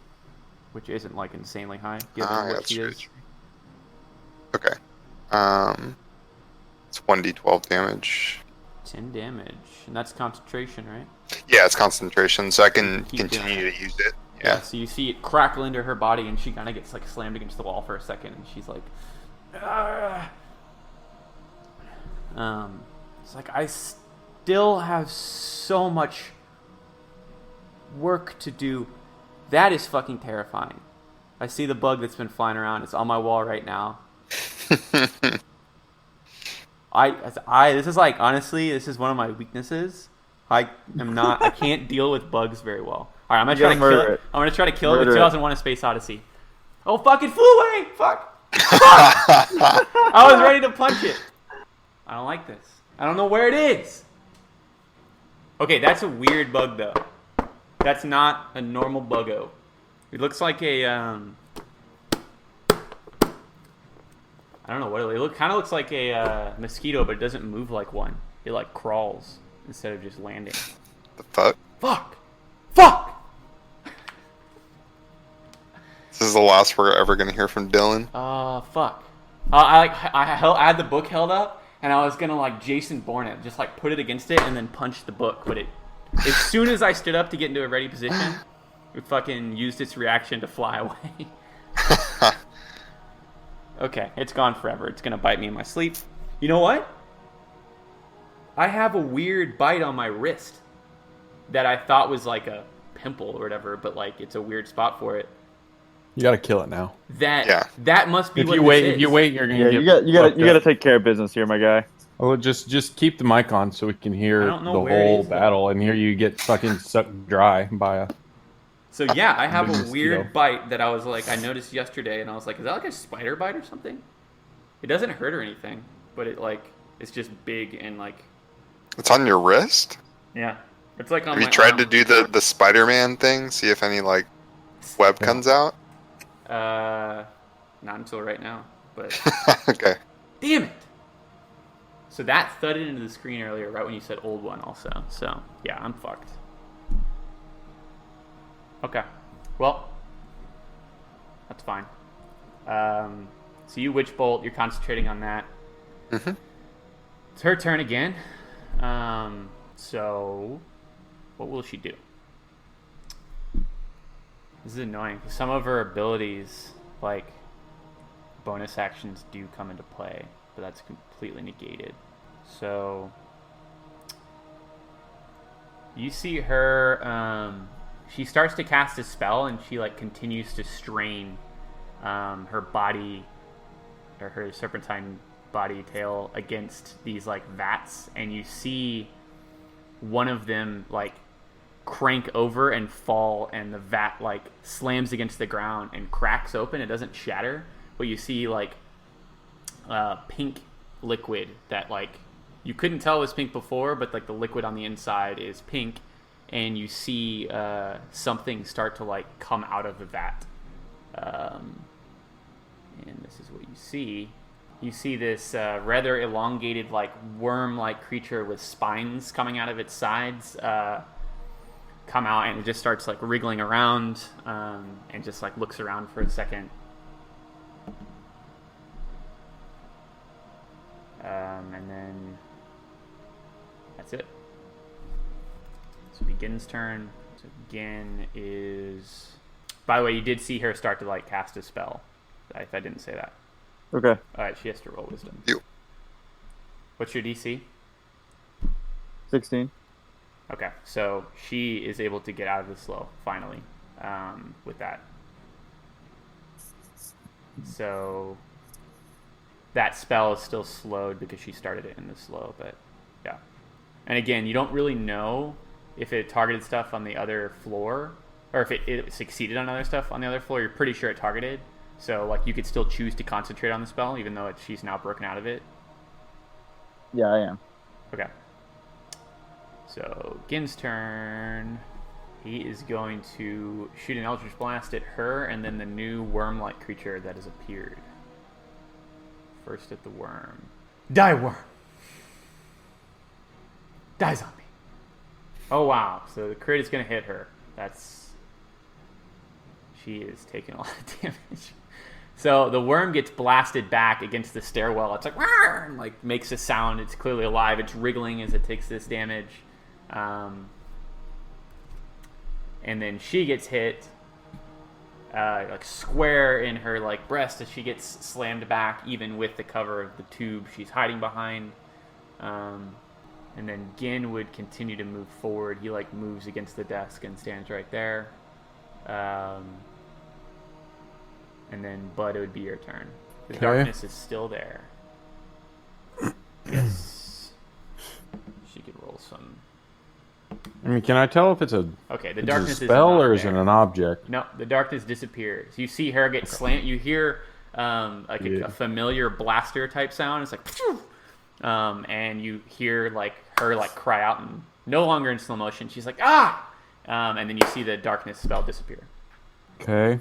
which isn't like insanely high given Yeah, what she true. is. Okay. It's 1d12 damage. 10 damage, and that's concentration, right? Yeah, it's concentration, so I can keep continue to use it. Yeah. So you see it crackle into her body, and she kind of gets like slammed against the wall for a second, and she's like, "Argh." It's like I still have so much work to do. That is fucking terrifying. I see the bug that's been flying around. It's on my wall right now. This is like, honestly, this is one of my weaknesses. I can't deal with bugs very well. All right, I'm gonna try to kill it. I'm gonna try to kill it with 2001: A Space Odyssey. Oh, fuck! It flew away. Fuck! I was ready to punch it. I don't like this. I don't know where it is. Okay, that's a weird bug though. That's not a normal buggo. It looks like a I don't know what it kind of looks like a mosquito, but it doesn't move like one. It like crawls instead of just landing. The fuck? Fuck! This is the last we're ever gonna hear from Dylan. Fuck. I had the book held up, and I was gonna like Jason Bourne it, just like put it against it and then punch the book. But as soon as I stood up to get into a ready position, it fucking used its reaction to fly away. Okay, it's gone forever. It's gonna bite me in my sleep. You know what? I have a weird bite on my wrist that I thought was like a pimple or whatever, but like it's a weird spot for it. You gotta kill it now. That must be If what you this wait, is. if you wait, you're gonna Yeah, get. you gotta take care of business here, my guy. Well, just keep the mic on so we can hear I the don't know where it whole is, though. battle and hear you get fucking sucked dry by a. So yeah, I have Big a mosquito. weird bite that I was like, I noticed yesterday, and I was like, is that like a spider bite or something? It doesn't hurt or anything, but it's just big and like. It's on your wrist? Yeah, it's like on Have my you tried arm. to do the Spider-Man thing? See if any like web comes out? Not until right now, but Okay. damn it! So that thudded into the screen earlier, right when you said old one, also. So yeah, I'm fucked. Okay, well, that's fine. So you Witch Bolt, you're concentrating on that. Mhm. It's her turn again. So what will she do? This is annoying. Some of her abilities, like bonus actions, do come into play, but that's completely negated. So you see her. She starts to cast a spell, and she like continues to strain her body, or her serpentine body tail, against these like vats, and you see one of them like crank over and fall, and the vat like slams against the ground and cracks open. It doesn't shatter, but you see like pink liquid that like you couldn't tell was pink before, but like the liquid on the inside is pink, and you see something start to like come out of the vat. And this is what you see. You see this rather elongated, like worm-like creature with spines coming out of its sides come out, and it just starts like wriggling around and just like looks around for a second. And then that's it. So Begin's turn. So Begin is... By the way, you did see her start to like cast a spell. If I didn't say that. Okay. Alright, she has to roll wisdom. You. What's your DC? 16. Okay, so she is able to get out of the slow, finally, with that. So that spell is still slowed because she started it in the slow, but Yeah. And again, you don't really know if it targeted stuff on the other floor, or if it succeeded on other stuff on the other floor. You're pretty sure it targeted. So, like, you could still choose to concentrate on the spell, even though she's now broken out of it. Yeah, I am. Okay. So, Gin's turn. He is going to shoot an Eldritch Blast at her and then the new worm-like creature that has appeared. First at the worm. Die, worm! Die, zombie! Oh, wow. So the crit is going to hit her. She is taking a lot of damage. So the worm gets blasted back against the stairwell. It's like, "Rawr!" and like makes a sound. It's clearly alive. It's wriggling as it takes this damage. And then she gets hit like square in her like breast as she gets slammed back, even with the cover of the tube she's hiding behind. And then Gin would continue to move forward. He like moves against the desk and stands right there. And then, Bud, it would be your turn. The darkness is still there. Yes. She could roll some. I mean, can I tell if it's a the darkness is a spell is or is it an object? No, the darkness disappears. You see her get slammed. You hear a familiar blaster type sound. It's like, and you hear like her like cry out and no longer in slow motion. She's like, ah! And then you see the darkness spell disappear. Okay.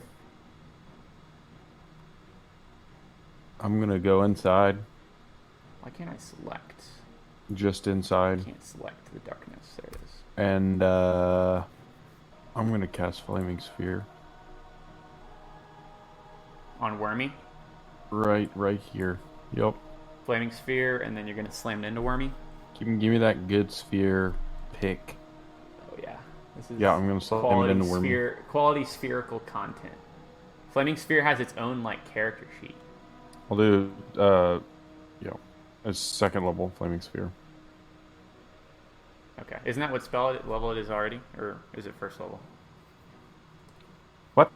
I'm gonna go inside. Why can't I select? Just inside. I can't select the darkness. There it is. And I'm gonna cast Flaming Sphere. On Wormy? Right here. Yep. Flaming Sphere, and then you're gonna slam it into Wormy? Give me that good sphere pick. Oh yeah. This is I'm gonna slam it into Wormy. Quality spherical content. Flaming Sphere has its own like character sheet. I'll do it's second level Flaming Sphere. Okay. Isn't that what spell level it is already? Or is it first level? What?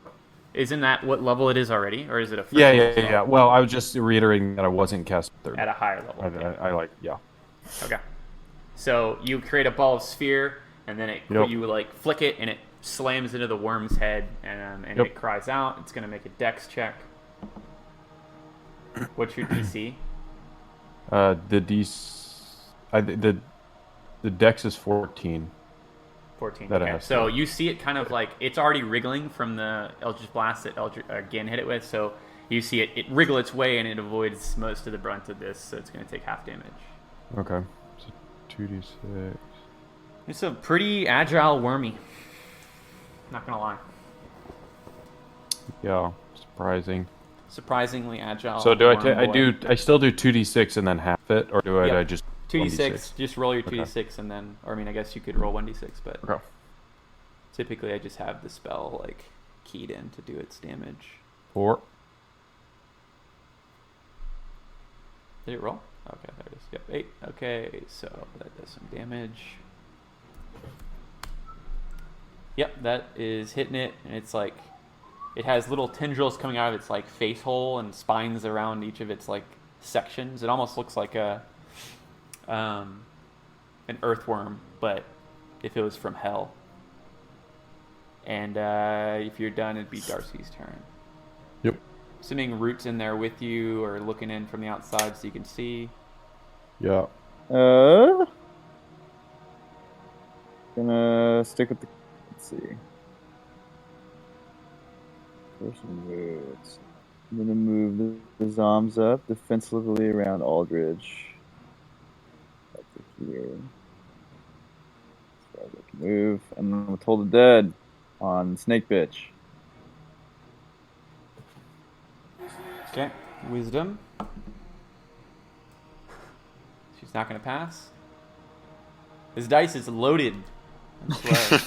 Isn't that what level it is already? Or is it a first Yeah. level? Well, I was just reiterating that I wasn't casting third. At a higher level. Okay. So you create a ball of sphere, and then you like flick it, and it slams into the worm's head, and it cries out. It's going to make a dex check. What's your DC? The dex is 14. 14. Okay. So you see it kind of like it's already wriggling from the Eldritch Blast that again hit it with. So you see it wriggle its way, and it avoids most of the brunt of this. So it's going to take half damage. Okay. So 2d6. It's a pretty agile Wormy. Not gonna lie. Yeah, surprising. Surprisingly agile. So do I still do 2d6 and then half it, or do I just 2d6? Just roll your 2d6 and then, or I mean, I guess you could roll 1d6, but typically I just have the spell like keyed in to do its damage. 4. Did it roll? Okay, there it is. Yep, 8. Okay, so that does some damage. Yep, that is hitting it, and it's like it has little tendrils coming out of its like face hole and spines around each of its like sections. It almost looks like an earthworm, but if it was from hell. And if you're done, it'd be Darcy's turn. Yep. Assuming Root's in there with you or looking in from the outside so you can see. Yeah. Gonna stick with the. Let's see. First moves. I'm gonna move the Zoms up defensively around Aldridge. Up to here. So I can move, and I'm gonna Toll the Dead on Snake Bitch. Okay, Wisdom. She's not gonna pass. This dice is loaded. I swear.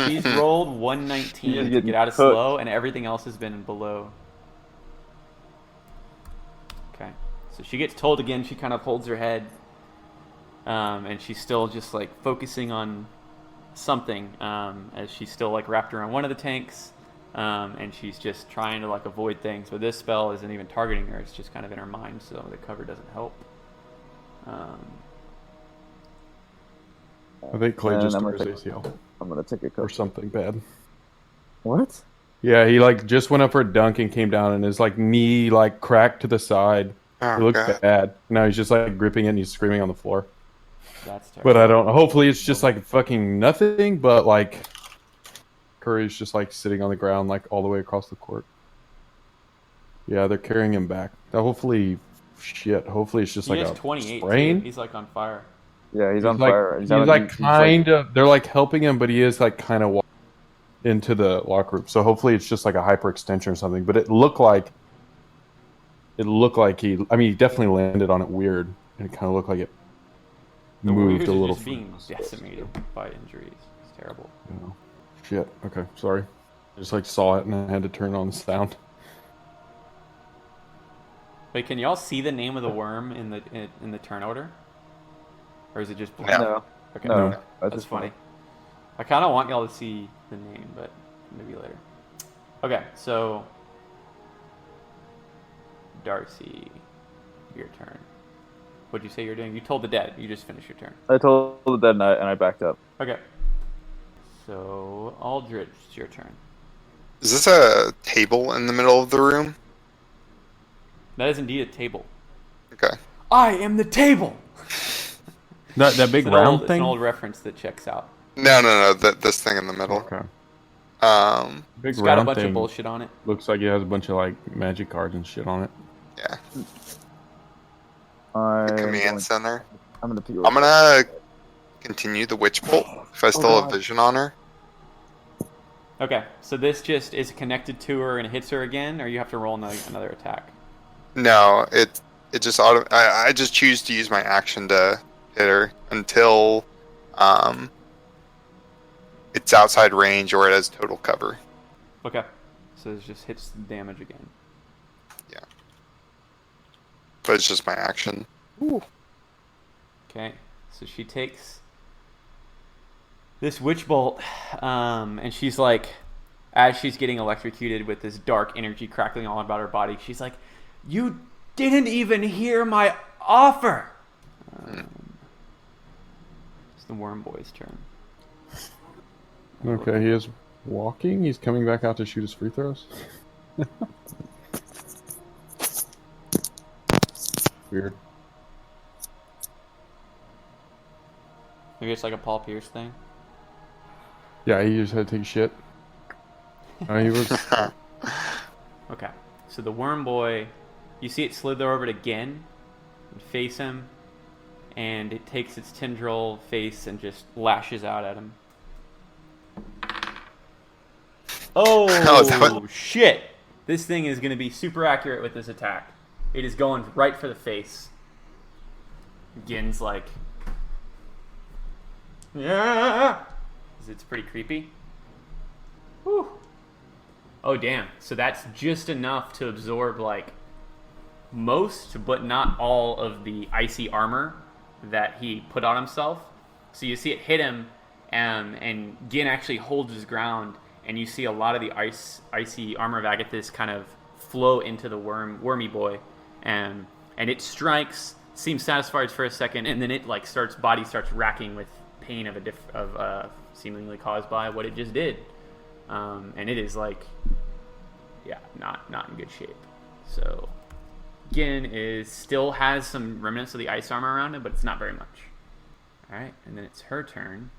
She's rolled 119 to get out of slow, and everything else has been below. Okay, so she gets told again. She kind of holds her head, and she's still just like focusing on something as she's still like wrapped around one of the tanks, and she's just trying to like avoid things. But this spell isn't even targeting her; it's just kind of in her mind, so the cover doesn't help. I think Clay And just I'm tore gonna his ACL I'm gonna take a or couple. something bad. What? Yeah, he like just went up for a dunk and came down, and his like knee like cracked to the side. It Oh looks god. bad. Now he's just like gripping it and he's screaming on the floor. That's terrible. But I don't. Hopefully, it's just like fucking nothing. But like, Curry's just like sitting on the ground, like all the way across the court. Yeah, they're carrying him back. Now, hopefully, hopefully it's just He like is a 28 sprain. too. He's like on fire. Yeah, he's on like, fire. He's having- like he's kind of. They're like helping him, but he is like kind of into the locker room. So hopefully, it's just like a hyperextension or something. But it looked like he. I mean, he definitely landed on it weird, and it kind of looked like it The moved Warriors a are little. just being decimated by injuries. It's terrible. Oh, shit. Okay, sorry. I just like saw it and I had to turn on the sound. Wait, can y'all see the name of the worm in the turn order, or is it just blank? Yeah. No. Okay, No. that's funny. I kind of want y'all to see the name, but maybe later. Okay, so Darcy, your turn. What'd you say you're doing? You told the dead. You just finished your turn. I told the dead knight and I backed up. Okay. So Aldrich, it's your turn. Is this a table in the middle of the room? That is indeed a table. Okay. I am the table. That big It's round It's thing. an old reference that checks out. No. This thing in the middle. Okay. Big It's got a round bunch thing of bullshit on it. looks like it has a bunch of like magic cards and shit on it. Yeah. I'm Command center. I'm gonna I'm gonna continue the witch bolt if I still have God. vision on her. Okay, so this just is connected to her and hits her again, or you have to roll another attack. No, it just I just choose to use my action to hit her until it's outside range or it has total cover. Okay, so this just hits the damage again. Yeah. But it's just my action. Okay, so she takes this witch bolt, and she's like, as she's getting electrocuted with this dark energy crackling all about her body, she's like, "You didn't even hear my offer." It's the Worm Boy's turn. Okay, he is walking. He's coming back out to shoot his free throws. Weird. Maybe it's like a Paul Pierce thing. Yeah, he just had to take a shit. He was. Okay, so the Worm Boy, you see it slither over it again and face him, and it takes its tendril face and just lashes out at him. Oh, shit! This thing is going to be super accurate with this attack. It is going right for the face. Gin's like, yeah! It's pretty creepy. Whew. Oh, damn. So that's just enough to absorb, like, most, but not all of the icy armor that he put on himself. So you see it hit him, and Gin actually holds his ground, and you see a lot of the icy armor of Agathis kind of flow into the wormy boy, and it strikes, seems satisfied for a second, and then it like body starts racking with pain of seemingly caused by what it just did, and it is like, yeah, not in good shape. So Gin still has some remnants of the ice armor around him, but it's not very much. All right, and then it's her turn.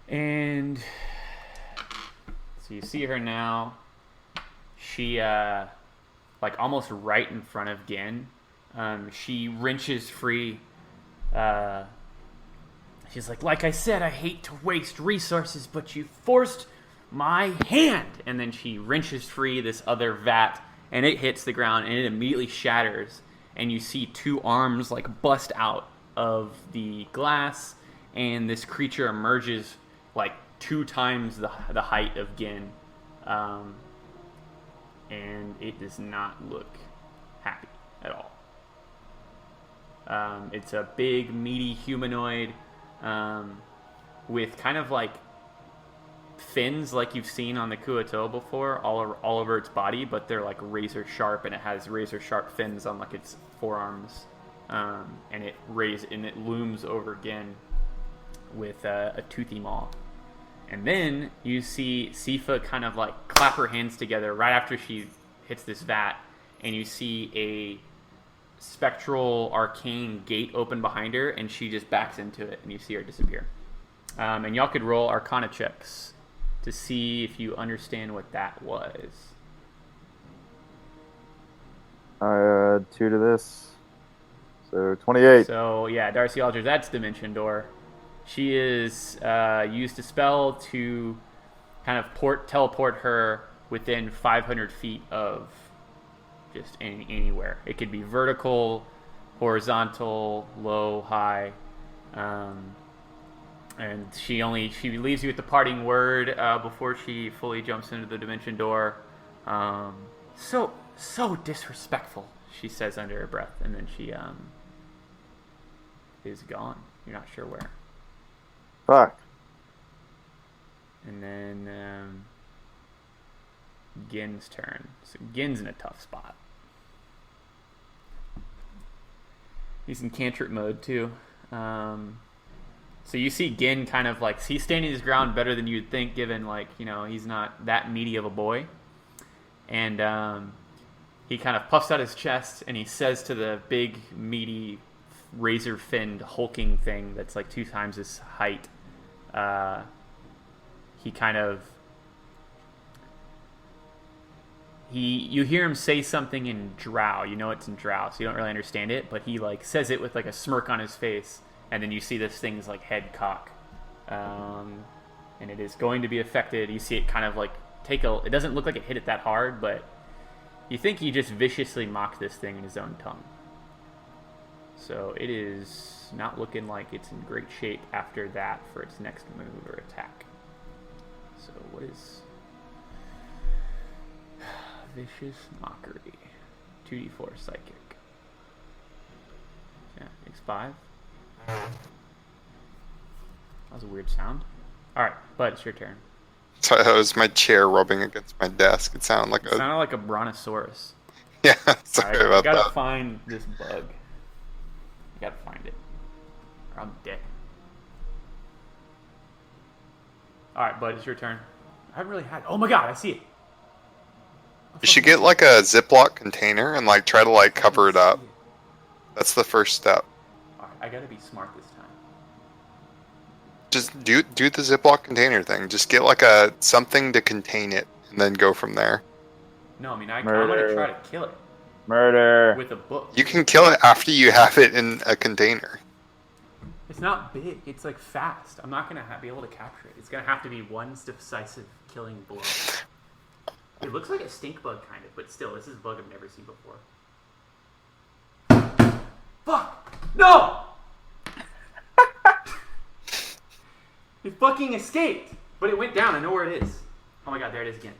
And so you see her now. She, like almost right in front of Gin. She wrenches free. She's like I said, I hate to waste resources, but you forced my hand. And then she wrenches free this other vat, and it hits the ground, and it immediately shatters. And you see two arms like bust out of the glass, and this creature emerges like 2 times the height of Gin, and it does not look happy at all. It's a big, meaty humanoid with kind of like fins like you've seen on the Kuato before, all over its body, but they're like razor sharp, and it has razor sharp fins on like its forearms and it looms over Gin with a toothy maw. And then you see Sifa kind of like clap her hands together right after she hits this vat, and you see a spectral arcane gate open behind her, and she just backs into it, and you see her disappear. And y'all could roll Arcana checks to see if you understand what that was. I add 2 to this, so 28. So yeah, Darcy Aldridge, that's Dimension Door. She is used a spell to kind of teleport her within 500 feet of just anywhere. It could be vertical, horizontal, low, high. And she leaves you with the parting word before she fully jumps into the Dimension Door. So disrespectful, she says under her breath, and then she is gone. You're not sure where. Fuck. And then Gin's turn. So Gin's in a tough spot. He's in cantrip mode too. So you see Gin kind of like, he's standing his ground better than you'd think, given like, he's not that meaty of a boy. And he kind of puffs out his chest and he says to the big, meaty, razor-finned, hulking thing that's like 2 times his height, you hear him say something in Drow. You know it's in Drow, so you don't really understand it, but he like says it with like a smirk on his face, and then you see this thing's like head cock, and it is going to be affected. You see it kind of like it doesn't look like it hit it that hard, but you think he just viciously mocked this thing in his own tongue. So it is not looking like it's in great shape after that for its next move or attack. So what is vicious mockery? 2d4 psychic. Yeah, x5. That was a weird sound. Alright, Bud, it's your turn. So that was my chair rubbing against my desk. It sounded like a brontosaurus. Yeah, sorry about that. I gotta find this bug. I gotta find it. Or I'm dead. Alright, Bud, it's your turn. I haven't really had... Oh my god, I see it! You should get like a Ziploc container and like try to like cover it up. That's the first step. Alright, I gotta be smart this time. Just do the Ziploc container thing. Just get like something to contain it and then go from there. No, I mean, I'm gonna try to kill it. Murder. With a book. You can kill it after you have it in a container. It's not big. It's like fast. I'm not gonna be able to capture it. It's gonna have to be one decisive killing blow. It looks like a stink bug kind of, but still, this is a bug I've never seen before. Fuck! No! It fucking escaped, but it went down. I know where it is. Oh my god, there it is again.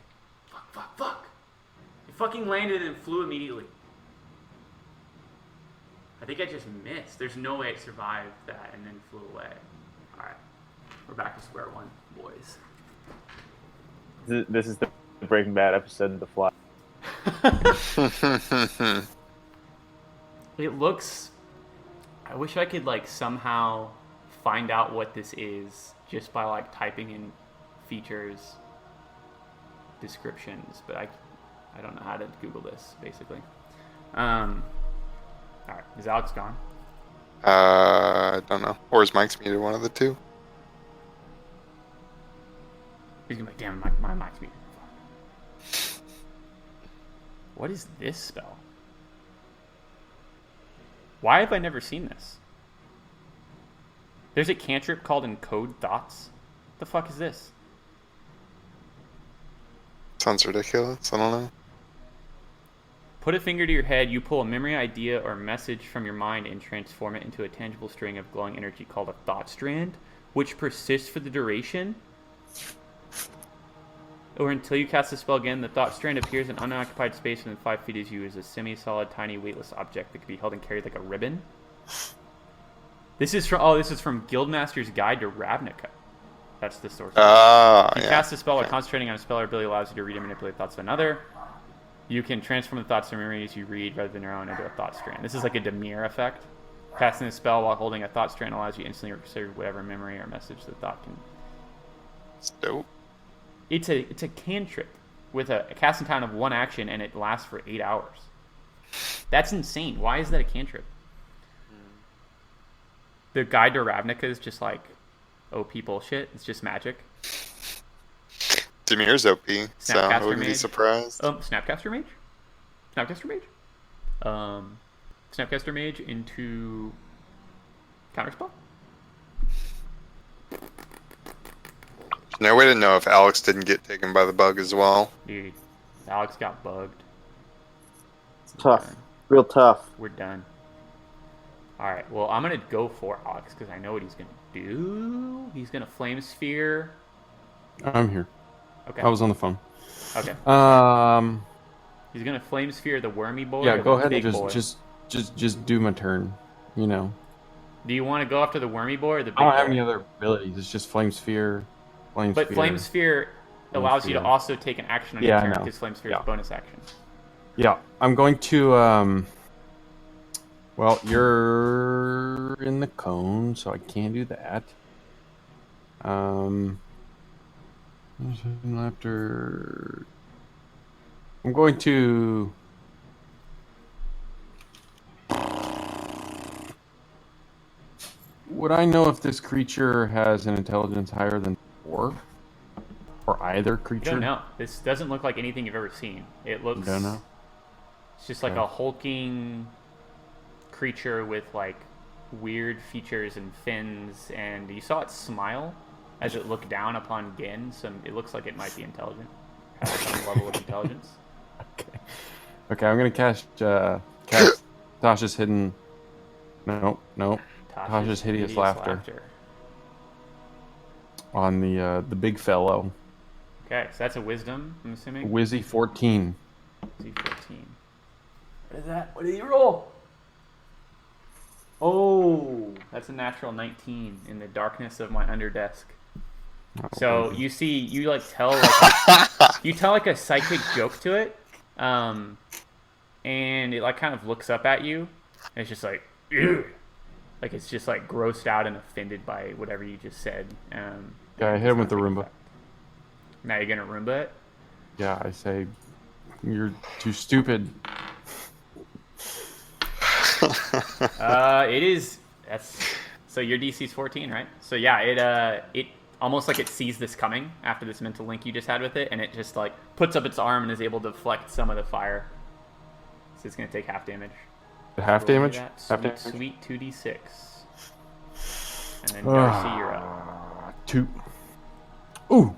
Fuck. It fucking landed and flew immediately. I think I just missed. There's no way it survived that and then flew away. Alright. We're back to square one, boys. This is the Breaking Bad episode of The Fly. It looks... I wish I could, like, somehow find out what this is just by, like, typing in features, descriptions, but I don't know how to Google this, basically. Alright, is Alex gone? I don't know. Or is Mike's muted, one of the two? He's gonna be like, damn, my mic's muted. What is this spell? Why have I never seen this? There's a cantrip called Encode Thoughts. What the fuck is this? Sounds ridiculous. I don't know. Put a finger to your head, you pull a memory, idea, or message from your mind and transform it into a tangible string of glowing energy called a thought strand, which persists for the duration. Or until you cast the spell again, the thought strand appears in unoccupied space within 5 feet as you as a semi-solid, tiny, weightless object that can be held and carried like a ribbon. This is from Guildmaster's Guide to Ravnica. That's the source. Yeah. Cast a spell while concentrating on a spell or ability allows you to read and manipulate thoughts of another. You can transform the thoughts and memories you read rather than your own into a thought strand. This is like a Demir effect. Casting a spell while holding a thought strand allows you instantly to receive whatever memory or message the thought can. It's dope. It's a cantrip with a casting time of 1 action, and it lasts for 8 hours. That's insane. Why is that a cantrip? The guide to Ravnica is just like OP bullshit. It's just magic. Demir's OP, so I wouldn't be Mage. surprised. Snapcaster Mage? Snapcaster Mage? Snapcaster Mage into Counterspell? There's no way to know if Alex didn't get taken by the bug as well. Dude, Alex got bugged. Tough. Real tough. We're done. Alright, well, I'm going to go for Alex because I know what he's going to do. He's going to Flame Sphere. I'm here. Okay. I was on the phone. Okay. He's going to Flame Sphere the wormy boy. Yeah, or go the ahead and big boy? just do my turn. You know. Do you want to go after the wormy boy or the big boy? I don't have any other abilities. It's just Flame Sphere. But Flame Sphere allows you to also take an action on your turn because Flame Sphere is bonus action. Yeah, I'm going to. Well, you're in the cone, so I can't do that. After, I'm going to. Would I know if this creature has an intelligence higher than 4? Or either creature? I don't know. This doesn't look like anything you've ever seen. It looks. Don't know. It's just like a hulking creature with like weird features and fins, and you saw it smile as it looked down upon Gin, so it looks like it might be intelligent. Has some level of intelligence. Okay, I'm gonna cast Tasha's hidden. No. Tasha's hideous laughter on the big fellow. Okay, so that's a wisdom, I'm assuming. Wizzy 14. Wizzy 14. What is that? What did he roll? Oh, that's a natural 19 in the darkness of my underdesk. So you see, you like tell like you tell like a psychic joke to it, and it like kind of looks up at you, and it's just like, ew. Like it's just like grossed out and offended by whatever you just said. Yeah, I hit him with the Roomba. Now you're gonna Roomba it? Yeah, I say, you're too stupid. It is. That's so your DC's 14, right? So yeah, it almost like it sees this coming after this mental link you just had with it, and it just like puts up its arm and is able to deflect some of the fire. So it's gonna take half damage. Half damage? Sweet 2d6. And then Darcy, you're up. 2. Ooh.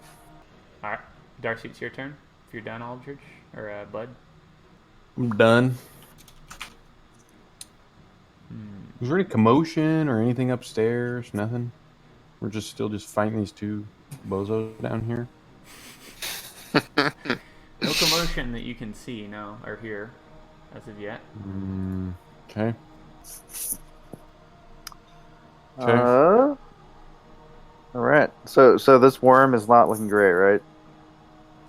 Alright, Darcy, it's your turn. If you're done, Aldridge or Bud. I'm done. Was there any commotion or anything upstairs? Nothing? We're just still fighting these two bozos down here? No commotion that you can see, no, or hear, as of yet. Okay. Alright. So this worm is not looking great, right?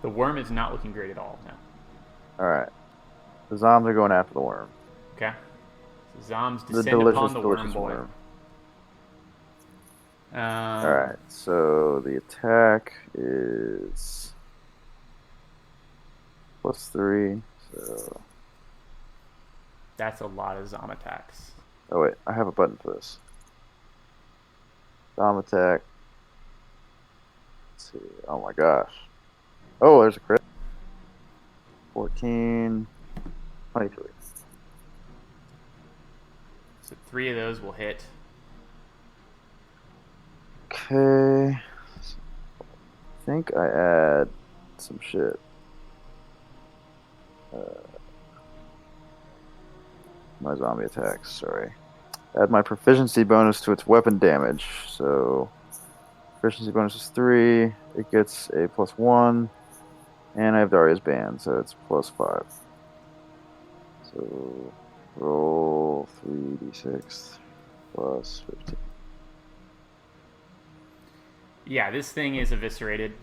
The worm is not looking great at all, no. Alright. The Zoms are going after the worm. Okay. So Zoms The descend upon the worm delicious boy. worm. Alright, so the attack is +3, so... That's a lot of Zom attacks. Oh wait, I have a button for this. Zom attack. Let's see, oh my gosh. Oh, there's a crit. 14, 23. So 3 of those will hit. Okay. I think I add some shit. My zombie attacks, sorry. Add my proficiency bonus to its weapon damage. So, proficiency bonus is 3. It gets a +1. And I have Daria's band, so it's +5. So, roll 3d6 plus 15. Yeah, this thing is eviscerated.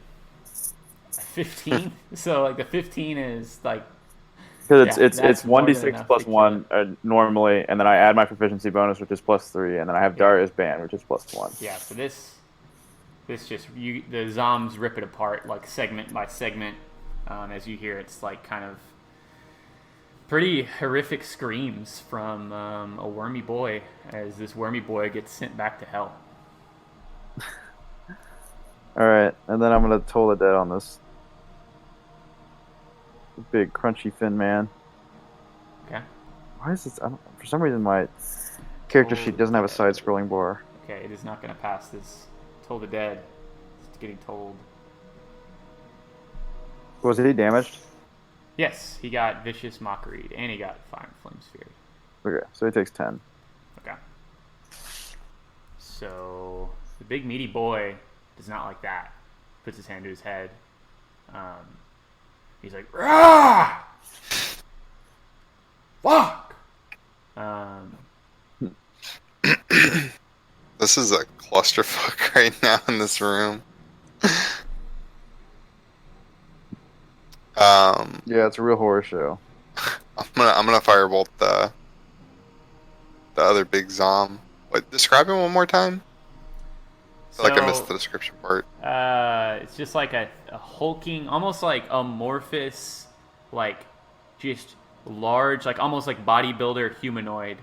15. So like the 15 is like Because Yeah, it's that's more than 1d6 enough plus to kill 1 normally, and then I add my proficiency bonus, which is plus 3, and then I have Yeah. Darius Band, which is plus 1. Yeah, so this just the Zoms rip it apart like segment by segment. As you hear, it's like kind of pretty horrific screams from a wormy boy as this wormy boy gets sent back to hell. Alright, and then I'm going to Toll the Dead on this big crunchy fin man. Okay. Why is this? For some reason, my character Toll sheet the doesn't have a Dead. side-scrolling bar. Okay, it is not going to pass this. Toll the Dead. It's getting told. Was he damaged? Yes, he got Vicious Mockery, and he got Fire and Flame Sphere. Okay, so he takes 10. Okay. So the big meaty boy does not like that. Puts his hand to his head. He's like, "Rah! Fuck!" This is a clusterfuck right now in this room. Yeah, it's a real horror show. I'm gonna firebolt the other big zom. Wait, describe him one more time. I feel like I missed the description part. It's just like a hulking, almost like amorphous, like just large, like almost like bodybuilder humanoid.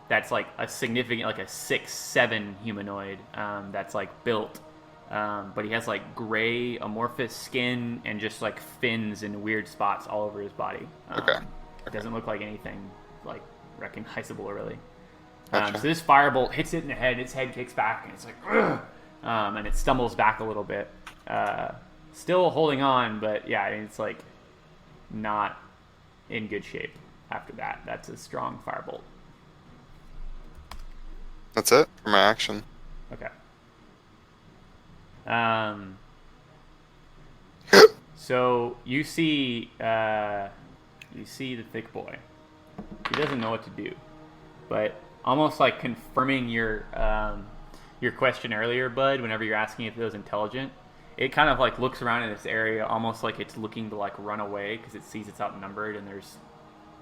That's like a significant, like a 6'7" humanoid. That's like built, but he has like gray amorphous skin and just like fins and weird spots all over his body. Okay. It doesn't look like anything like recognizable really. Gotcha. So this firebolt hits it in the head. Its head kicks back, and it's like, ugh! And it stumbles back a little bit. Still holding on, but yeah, I mean, it's like not in good shape after that. That's a strong firebolt. That's it for my action. Okay. So you see the thick boy. He doesn't know what to do, but almost like confirming your question earlier, Bud. Whenever you're asking if it was intelligent, it kind of like looks around in this area, almost like it's looking to like run away because it sees it's outnumbered and there's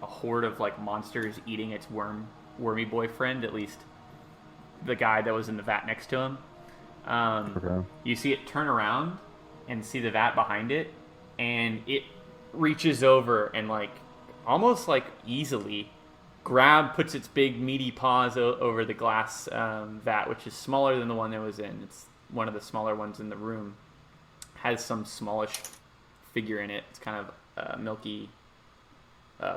a horde of like monsters eating its wormy boyfriend. At least the guy that was in the vat next to him. Okay. You see it turn around and see the vat behind it, and it reaches over and like almost like easily puts its big meaty paws over the glass vat, which is smaller than the one that was in. It's one of the smaller ones in the room. Has some smallish figure in it. It's kind of milky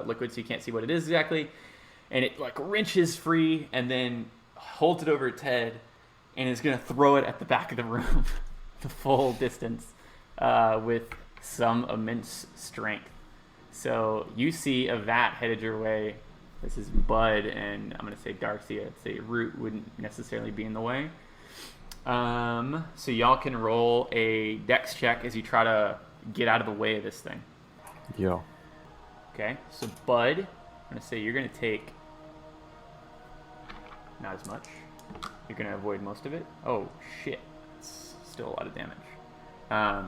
liquid, so you can't see what it is exactly. And it like wrenches free and then holds it over its head and is going to throw it at the back of the room the full distance with some immense strength. So you see a vat headed your way. This is Bud, and I'm going to say Darcy. I'd say Root wouldn't necessarily be in the way. So y'all can roll a dex check as you try to get out of the way of this thing. Yeah. Okay, so Bud, I'm going to say you're going to take not as much. You're going to avoid most of it. Oh, shit. It's still a lot of damage. So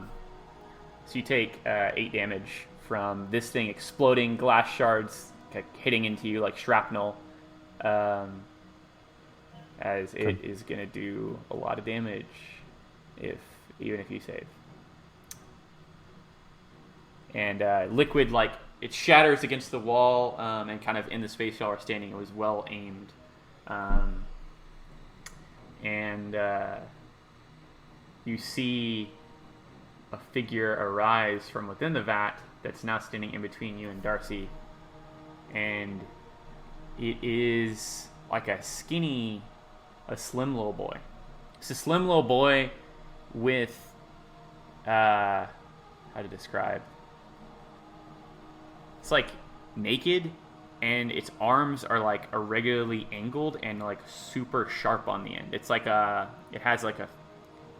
you take 8 damage from this thing exploding, glass shards hitting into you like shrapnel, as it is going to do a lot of damage even if you save. And liquid, like, it shatters against the wall and kind of in the space y'all are standing. It was well aimed. And you see a figure arise from within the vat that's now standing in between you and Darcy. And it is like a slim little boy. It's a slim little boy with, how to describe? It's like naked, and its arms are like irregularly angled and like super sharp on the end. It's like it has like a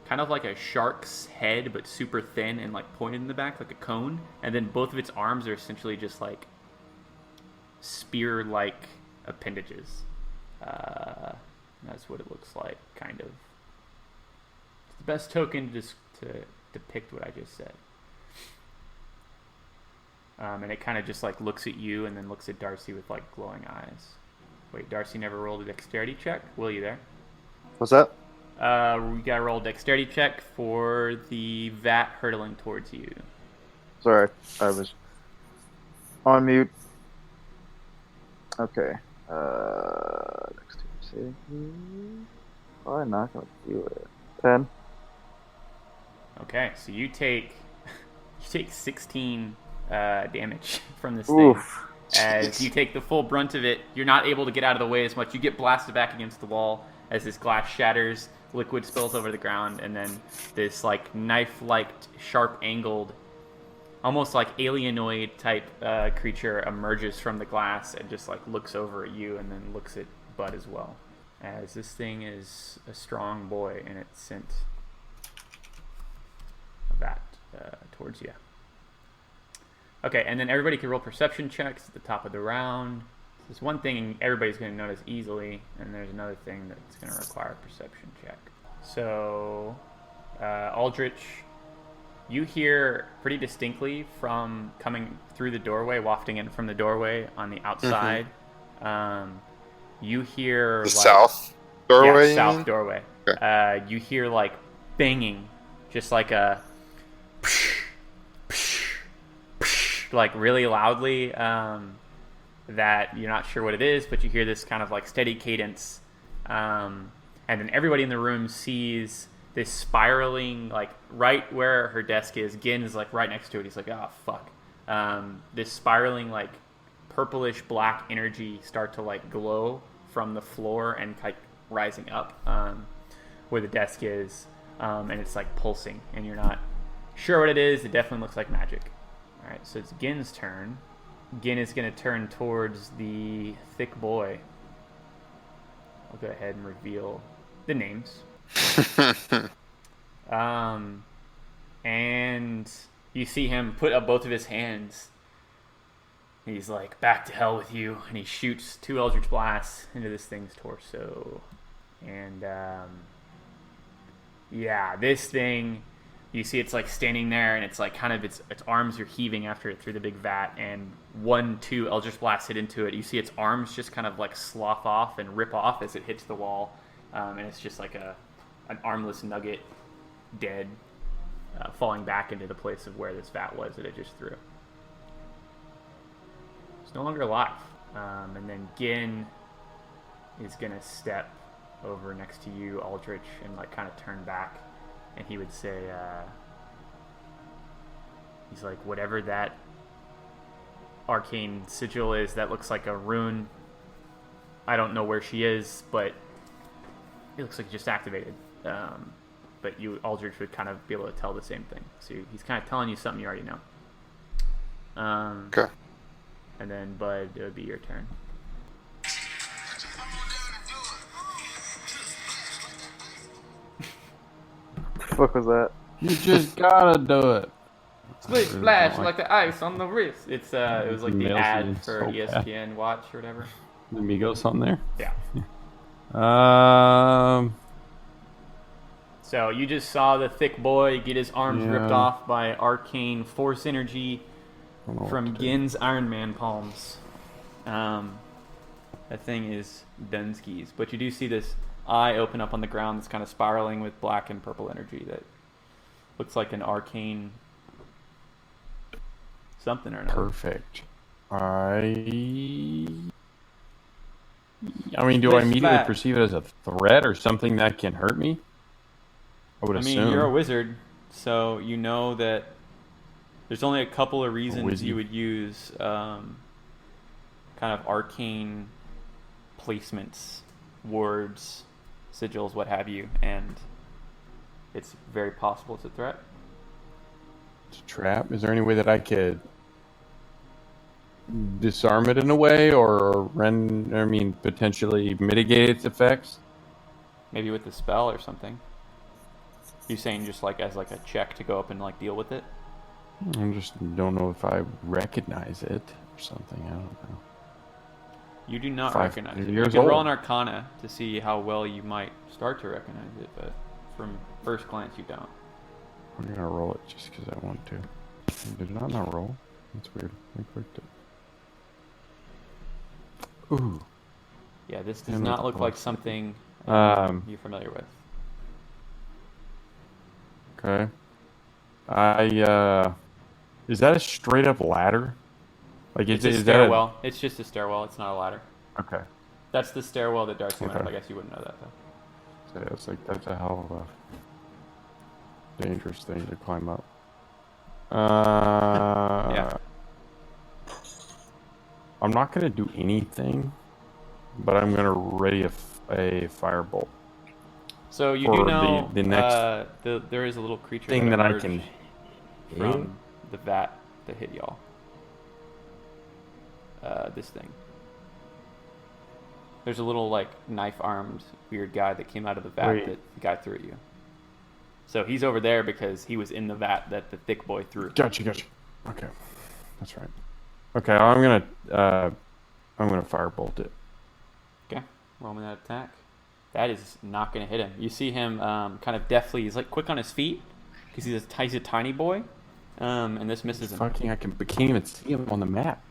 kind of like a shark's head, but super thin and like pointed in the back like a cone. And then both of its arms are essentially just like spear-like appendages. That's what it looks like, kind of. It's the best token to depict what I just said. and it kind of just like looks at you and then looks at Darcy with like glowing eyes. Wait, Darcy never rolled a dexterity check. Will you there? What's that? We gotta roll a dexterity check for the vat hurtling towards you. Sorry, I was on mute. Okay. Dexterity. I'm not gonna do it. 10. Okay, so you take 16 damage from this Oof. thing. As you take the full brunt of it, you're not able to get out of the way as much. You get blasted back against the wall as this glass shatters, liquid spills over the ground, and then this like knife-like, sharp-angled, almost like alienoid type creature emerges from the glass and just like looks over at you and then looks at Bud as well. As this thing is a strong boy and it sent that towards you. Okay, and then everybody can roll perception checks at the top of the round. There's one thing everybody's going to notice easily, and there's another thing that's going to require a perception check. So, Aldrich, you hear pretty distinctly from coming through the doorway, wafting in from the doorway on the outside. You hear The like, south doorway? yeah, you south mean? doorway. Okay. You hear like banging, just like a like really loudly, that you're not sure what it is, but you hear this kind of like steady cadence, and then everybody in the room sees this spiraling, like right where her desk is. Gin is like right next to it. He's like, oh fuck. This spiraling like purplish black energy start to like glow from the floor and like rising up where the desk is, and it's like pulsing, and you're not sure what it is. It definitely looks like magic. All right, so it's Gin's turn. Gin is going to turn towards the thick boy. I'll go ahead and reveal the names. And you see him put up both of his hands. He's like, back to hell with you. And he shoots 2 Eldritch Blasts into this thing's torso. And, yeah, this thing, you see it's like standing there, and it's like kind of its arms are heaving after it through the big vat, and 2 Eldritch Blasts hit into it. You see its arms just kind of like slough off and rip off as it hits the wall, and it's just like an armless nugget, dead, falling back into the place of where this vat was that it just threw. It's no longer alive. And then Gin is gonna step over next to you, Aldrich, and like kind of turn back. And he would say, he's like, whatever that arcane sigil is, that looks like a rune. I don't know where she is, but it looks like it just activated. But you, Aldrich, would kind of be able to tell the same thing. So he's kind of telling you something you already know. Okay. And then, Bud, it would be your turn. What was that? You just gotta do it. Splish splash like the ice on the wrist. It was like the Male ad scene, for so bad. ESPN Watch or whatever. The Migos on there. Yeah. So you just saw the thick boy get his arms ripped Yeah. off by arcane force energy I don't know from what to do. Gin's Iron Man palms. That thing is Dunskies. But you do see this eye open up on the ground that's kind of spiraling with black and purple energy that looks like an arcane something or another. Perfect. I mean, do I Splish immediately splash. perceive it as a threat or something that can hurt me? I would I mean, assume. you're a wizard, so you know that there's only a couple of reasons wizard. you would use kind of arcane placements, words, sigils, what have you, and it's very possible it's a threat. It's a trap. Is there any way that I could disarm it in a way, or potentially mitigate its effects? Maybe with the spell or something. You saying just like as like a check to go up and like deal with it? I just don't know if I recognize it or something. I don't know. You do not 5 recognize it. You years can roll old. an Arcana to see how well you might start to recognize it, but from first glance you don't. I'm gonna roll it just because I want to. Did it not roll? That's weird. I clicked it. Ooh. Yeah, this does Damn, not that's look like awesome. something you're familiar with. Okay. Is that a straight up ladder? Like, It's a is stairwell. It's just a stairwell. It's not a ladder. Okay. That's the stairwell that Darcy went up. Okay. I guess you wouldn't know that, though. So it's like, that's a hell of a dangerous thing to climb up. Yeah. I'm not going to do anything, but I'm going to ready a firebolt. So you do know the next there is a little creature thing that I emerged can from the vat that hit y'all. This thing. There's a little like knife-armed weird guy that came out of the vat that the guy threw at you. So he's over there because he was in the vat that the thick boy threw. Gotcha. Okay, that's right. Okay, I'm gonna firebolt it. Okay, roll me that attack. That is not gonna hit him. You see him kind of deftly. He's like quick on his feet because he's a tiny boy, and this misses him. I can't even see him on the map.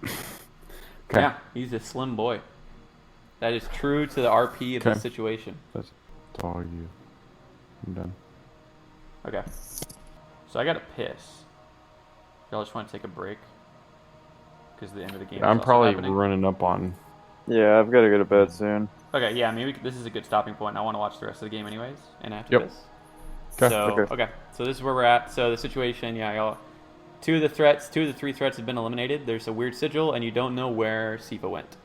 Okay. Yeah, he's a slim boy. That is true to the RP of this situation. That's all you. I'm done. Okay. So I got to piss. Y'all just want to take a break? Because the end of the game is I'm also probably happening. running up on. Yeah, I've got to go to bed soon. Okay, yeah, I mean, this is a good stopping point. I want to watch the rest of the game anyways, and after this. Okay. So this is where we're at. So the situation, yeah, y'all. Two of the three threats have been eliminated. There's a weird sigil, and you don't know where Sifa went.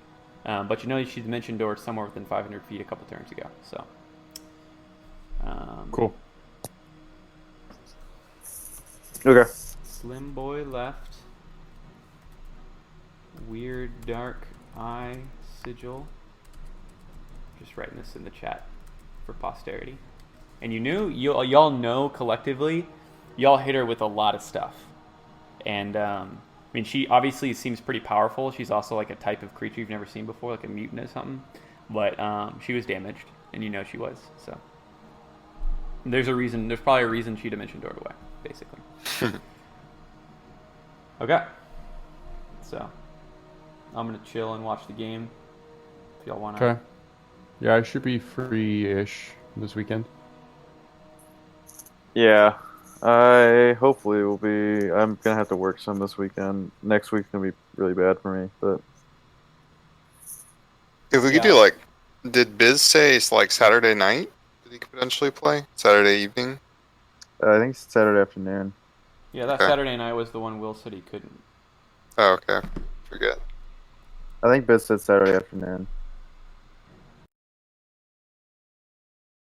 But you know she dimension door somewhere within 500 feet a couple turns ago. So. Cool. Okay. Slim boy left. Weird dark eye sigil. Just writing this in the chat for posterity. And y'all know collectively, y'all hit her with a lot of stuff. And I mean, she obviously seems pretty powerful. She's also like a type of creature you've never seen before, like a mutant or something. But she was damaged, and you know she was. So there's probably a reason she dimension doored away, basically. Okay. So I'm gonna chill and watch the game. If y'all wanna. Okay. Yeah, I should be free-ish this weekend. Yeah, I hopefully will be. I'm gonna have to work some this weekend. Next week's gonna be really bad for me, but if we could do like, did Biz say it's like Saturday night that he could potentially play? Saturday evening? I think it's Saturday afternoon. Yeah, that Saturday night was the one Will said he couldn't. Oh, okay. Forget. I think Biz said Saturday afternoon.